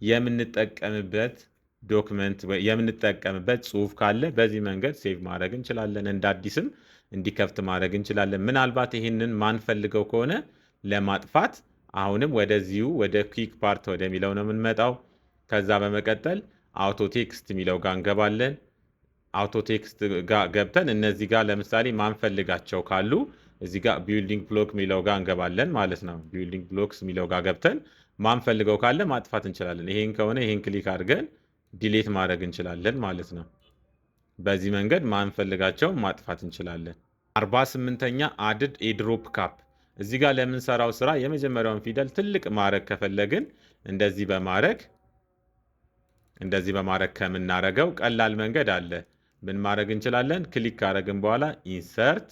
የምንጠቀምበት ዶክመንት የምንጠቀምበት ጽሁፍ ካለ በዚህ መንገድ ሴቭ ማድረግ እንችላለን። እንደ አዲስም እንዲከፍት ማድረግ እንችላለን። ምናልባት ይህንን ማንፈልገው ከሆነ ለማጥፋት አሁንም ወደዚሁ ወደ ኩዊክ ፓርት ወደሚለው ነው የምንመጣው። ከዛ በመቀጠል አውቶ ቴክስት የሚለው ጋር እንገባለን። አውቶ ቴክስት ጋር ገብተን እነዚህ ጋር ለምሳሌ ማንፈልጋቸው ካሉ እዚህ ጋር ቢልዲንግ ብሎክ የሚለው ጋር እንገባለን ማለት ነው። ቢልዲንግ ብሎክስ የሚለው ጋር ገብተን ማንፈልገው ካለ ማጥፋት እንችላለን። ይሄን ከሆነ ይሄን ክሊክ አድርገን ዲሌት ማድረግ እንችላለን ማለት ነው። በዚህ መንገድ ማንፈልጋቸው ማጥፋት እንችላለን። 48ኛ አድድ ኤድሮፕ ካፕ። እዚህ ጋር ለምንሰራው ስራ የመጀመሪያውን ፊደል ትልቅ ማድረግ ከፈለግን እንደዚህ በማድረግ ከምናረገው ቀላል መንገድ አለ። ምን ማድረግ እንችላለን? ክሊክ ካደረግን በኋላ ኢንሰርት፣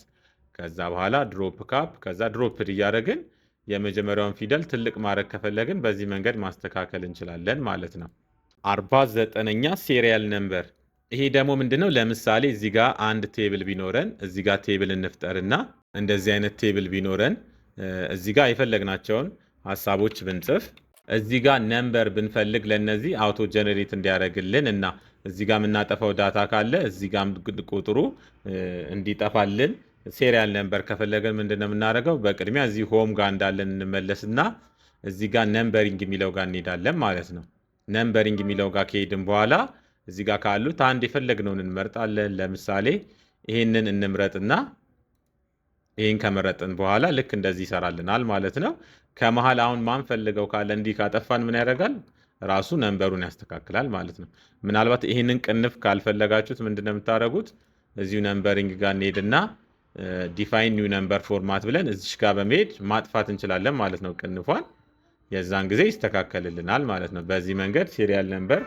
ከዛ በኋላ ድሮፕ ካፕ፣ ከዛ ድሮፕድ እያደረግን የመጀመሪያውን ፊደል ትልቅ ማድረግ ከፈለግን በዚህ መንገድ ማስተካከል እንችላለን ማለት ነው። 49ኛ ሴሪያል ነምበር። ይሄ ደግሞ ምንድነው? ለምሳሌ እዚህ ጋር አንድ ቴብል ቢኖረን እዚህ ጋር ቴብል እንፍጠርና እንደዚህ አይነት ቴብል ቢኖረን እዚህ ጋር የፈለግናቸውን ሀሳቦች ብንጽፍ እዚህ ጋር ነምበር ብንፈልግ ለነዚህ አውቶ ጀነሬት እንዲያደርግልን እና እዚህ ጋር የምናጠፋው ዳታ ካለ እዚህ ጋር ቁጥሩ እንዲጠፋልን ሴሪያል ነምበር ከፈለገን ምንድነው የምናደርገው? በቅድሚያ እዚህ ሆም ጋር እንዳለን እንመለስና እዚህ ጋር ነምበሪንግ የሚለው ጋር እንሄዳለን ማለት ነው። ነምበሪንግ የሚለው ጋር ከሄድን በኋላ እዚህ ጋር ካሉት አንድ የፈለግነውን እንመርጣለን። ለምሳሌ ይሄንን እንምረጥና ይሄን ከመረጥን በኋላ ልክ እንደዚህ ይሰራልናል ማለት ነው። ከመሃል አሁን ማንፈልገው ካለ እንዲህ ካጠፋን ምን ያደርጋል? ራሱ ነምበሩን ያስተካክላል ማለት ነው። ምናልባት ይሄንን ቅንፍ ካልፈለጋችሁት ምንድነው የምታደርጉት? እዚሁ ነምበሪንግ ጋር እንሄድና ዲፋይን ኒው ነምበር ፎርማት ብለን እዚሽ ጋር በመሄድ ማጥፋት እንችላለን ማለት ነው ቅንፏን። የዛን ጊዜ ይስተካከልልናል ማለት ነው። በዚህ መንገድ ሴሪያል ነምበር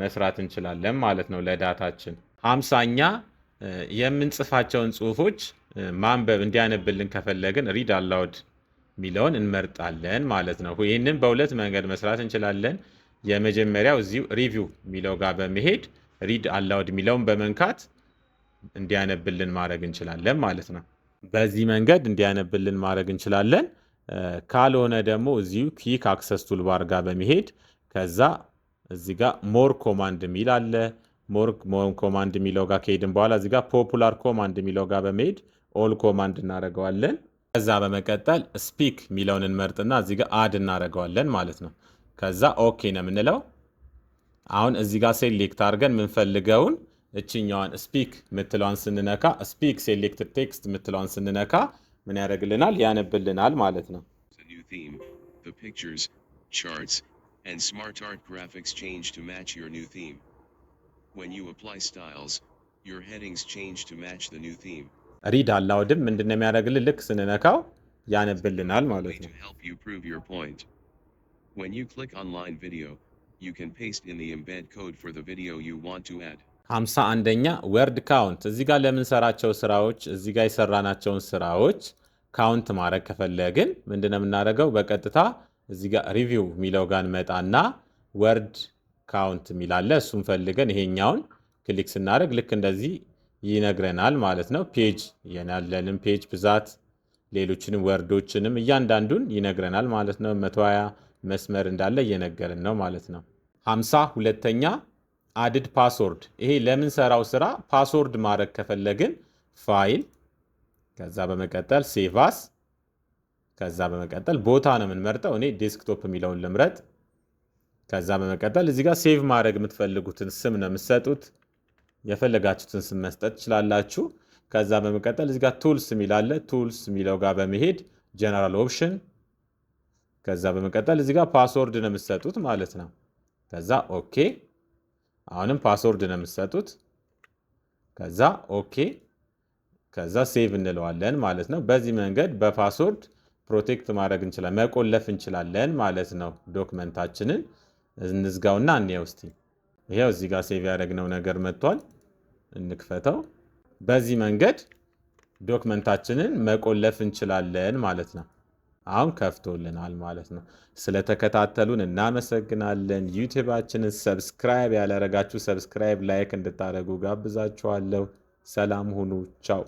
መስራት እንችላለን ማለት ነው ለዳታችን። 50ኛ የምንጽፋቸውን ጽሁፎች ማንበብ እንዲያነብልን ከፈለግን ሪድ አላውድ የሚለውን እንመርጣለን ማለት ነው። ይህንን በሁለት መንገድ መስራት እንችላለን። የመጀመሪያው እዚሁ ሪቪው የሚለው ጋር በመሄድ ሪድ አላውድ የሚለውን በመንካት እንዲያነብልን ማድረግ እንችላለን ማለት ነው። በዚህ መንገድ እንዲያነብልን ማድረግ እንችላለን። ካልሆነ ደግሞ እዚሁ ኩዊክ አክሰስ ቱልባር ጋር በመሄድ ከዛ እዚህ ጋር ሞር ኮማንድ የሚል አለ። ሞር ኮማንድ የሚለው ጋር ከሄድን በኋላ እዚህ ጋር ፖፑላር ኮማንድ የሚለው ጋር በመሄድ ኦል ኮማንድ እናደርገዋለን። ከዛ በመቀጠል ስፒክ የሚለውን እንመርጥና እዚህ ጋር አድ እናደርገዋለን ማለት ነው። ከዛ ኦኬ ነው የምንለው። አሁን እዚህ ጋር ሴሌክት አድርገን የምንፈልገውን እችኛዋን ስፒክ ምትለዋን ስንነካ ስፒክ ሴሌክትድ ቴክስት ምትለዋን ስንነካ ምን ያደርግልናል? ያነብልናል ማለት ነው። The pictures, charts, and smart art graphics change to match your new theme. When you apply styles, your headings change to match the new theme. ሪድ አላውድም ምንድነው የሚያደርግልን? ልክ ስንነካው ያነብልናል ማለት ነው። To help you prove your point. When you click online video, you can paste in the embed code for the video you want to add. 51ኛ ወርድ ካውንት። እዚህ ጋር ለምንሰራቸው ስራዎች እዚህ ጋር የሰራናቸውን ስራዎች ካውንት ማድረግ ከፈለግን ምንድነው የምናደርገው? በቀጥታ እዚህ ጋር ሪቪው የሚለው ጋር እንመጣና ወርድ ካውንት የሚላለ እሱን ፈልገን ይሄኛውን ክሊክ ስናደርግ ልክ እንደዚህ ይነግረናል ማለት ነው። ፔጅ ያለንን ፔጅ ብዛት፣ ሌሎችንም ወርዶችንም እያንዳንዱን ይነግረናል ማለት ነው። 120 መስመር እንዳለ እየነገርን ነው ማለት ነው። 52ኛ አድድ ፓስወርድ። ይሄ ለምንሰራው ስራ ፓስወርድ ማድረግ ከፈለግን ፋይል፣ ከዛ በመቀጠል ሴቫስ፣ ከዛ በመቀጠል ቦታ ነው የምንመርጠው። እኔ ዴስክቶፕ የሚለውን ልምረጥ። ከዛ በመቀጠል እዚህ ጋር ሴቭ ማድረግ የምትፈልጉትን ስም ነው የምትሰጡት። የፈለጋችሁትን ስም መስጠት ትችላላችሁ። ከዛ በመቀጠል እዚህ ጋር ቱልስ የሚላለ ቱልስ የሚለው ጋር በመሄድ ጀነራል ኦፕሽን፣ ከዛ በመቀጠል እዚህ ጋር ፓስወርድ ነው የምትሰጡት ማለት ነው። ከዛ ኦኬ፣ አሁንም ፓስወርድ ነው የምትሰጡት። ከዛ ኦኬ፣ ከዛ ሴቭ እንለዋለን ማለት ነው። በዚህ መንገድ በፓስወርድ ፕሮቴክት ማድረግ እንችላለን፣ መቆለፍ እንችላለን ማለት ነው። ዶክመንታችንን እንዝጋውና እንየው እስቲ። ይሄው እዚህ ጋር ሴቭ ያደረግነው ነገር መጥቷል። እንክፈተው። በዚህ መንገድ ዶክመንታችንን መቆለፍ እንችላለን ማለት ነው። አሁን ከፍቶልናል ማለት ነው። ስለተከታተሉን እናመሰግናለን። ዩቲዩባችንን ሰብስክራይብ ያላረጋችሁ ሰብስክራይብ፣ ላይክ እንድታደርጉ ጋብዛችኋለሁ። ሰላም ሁኑ። ቻው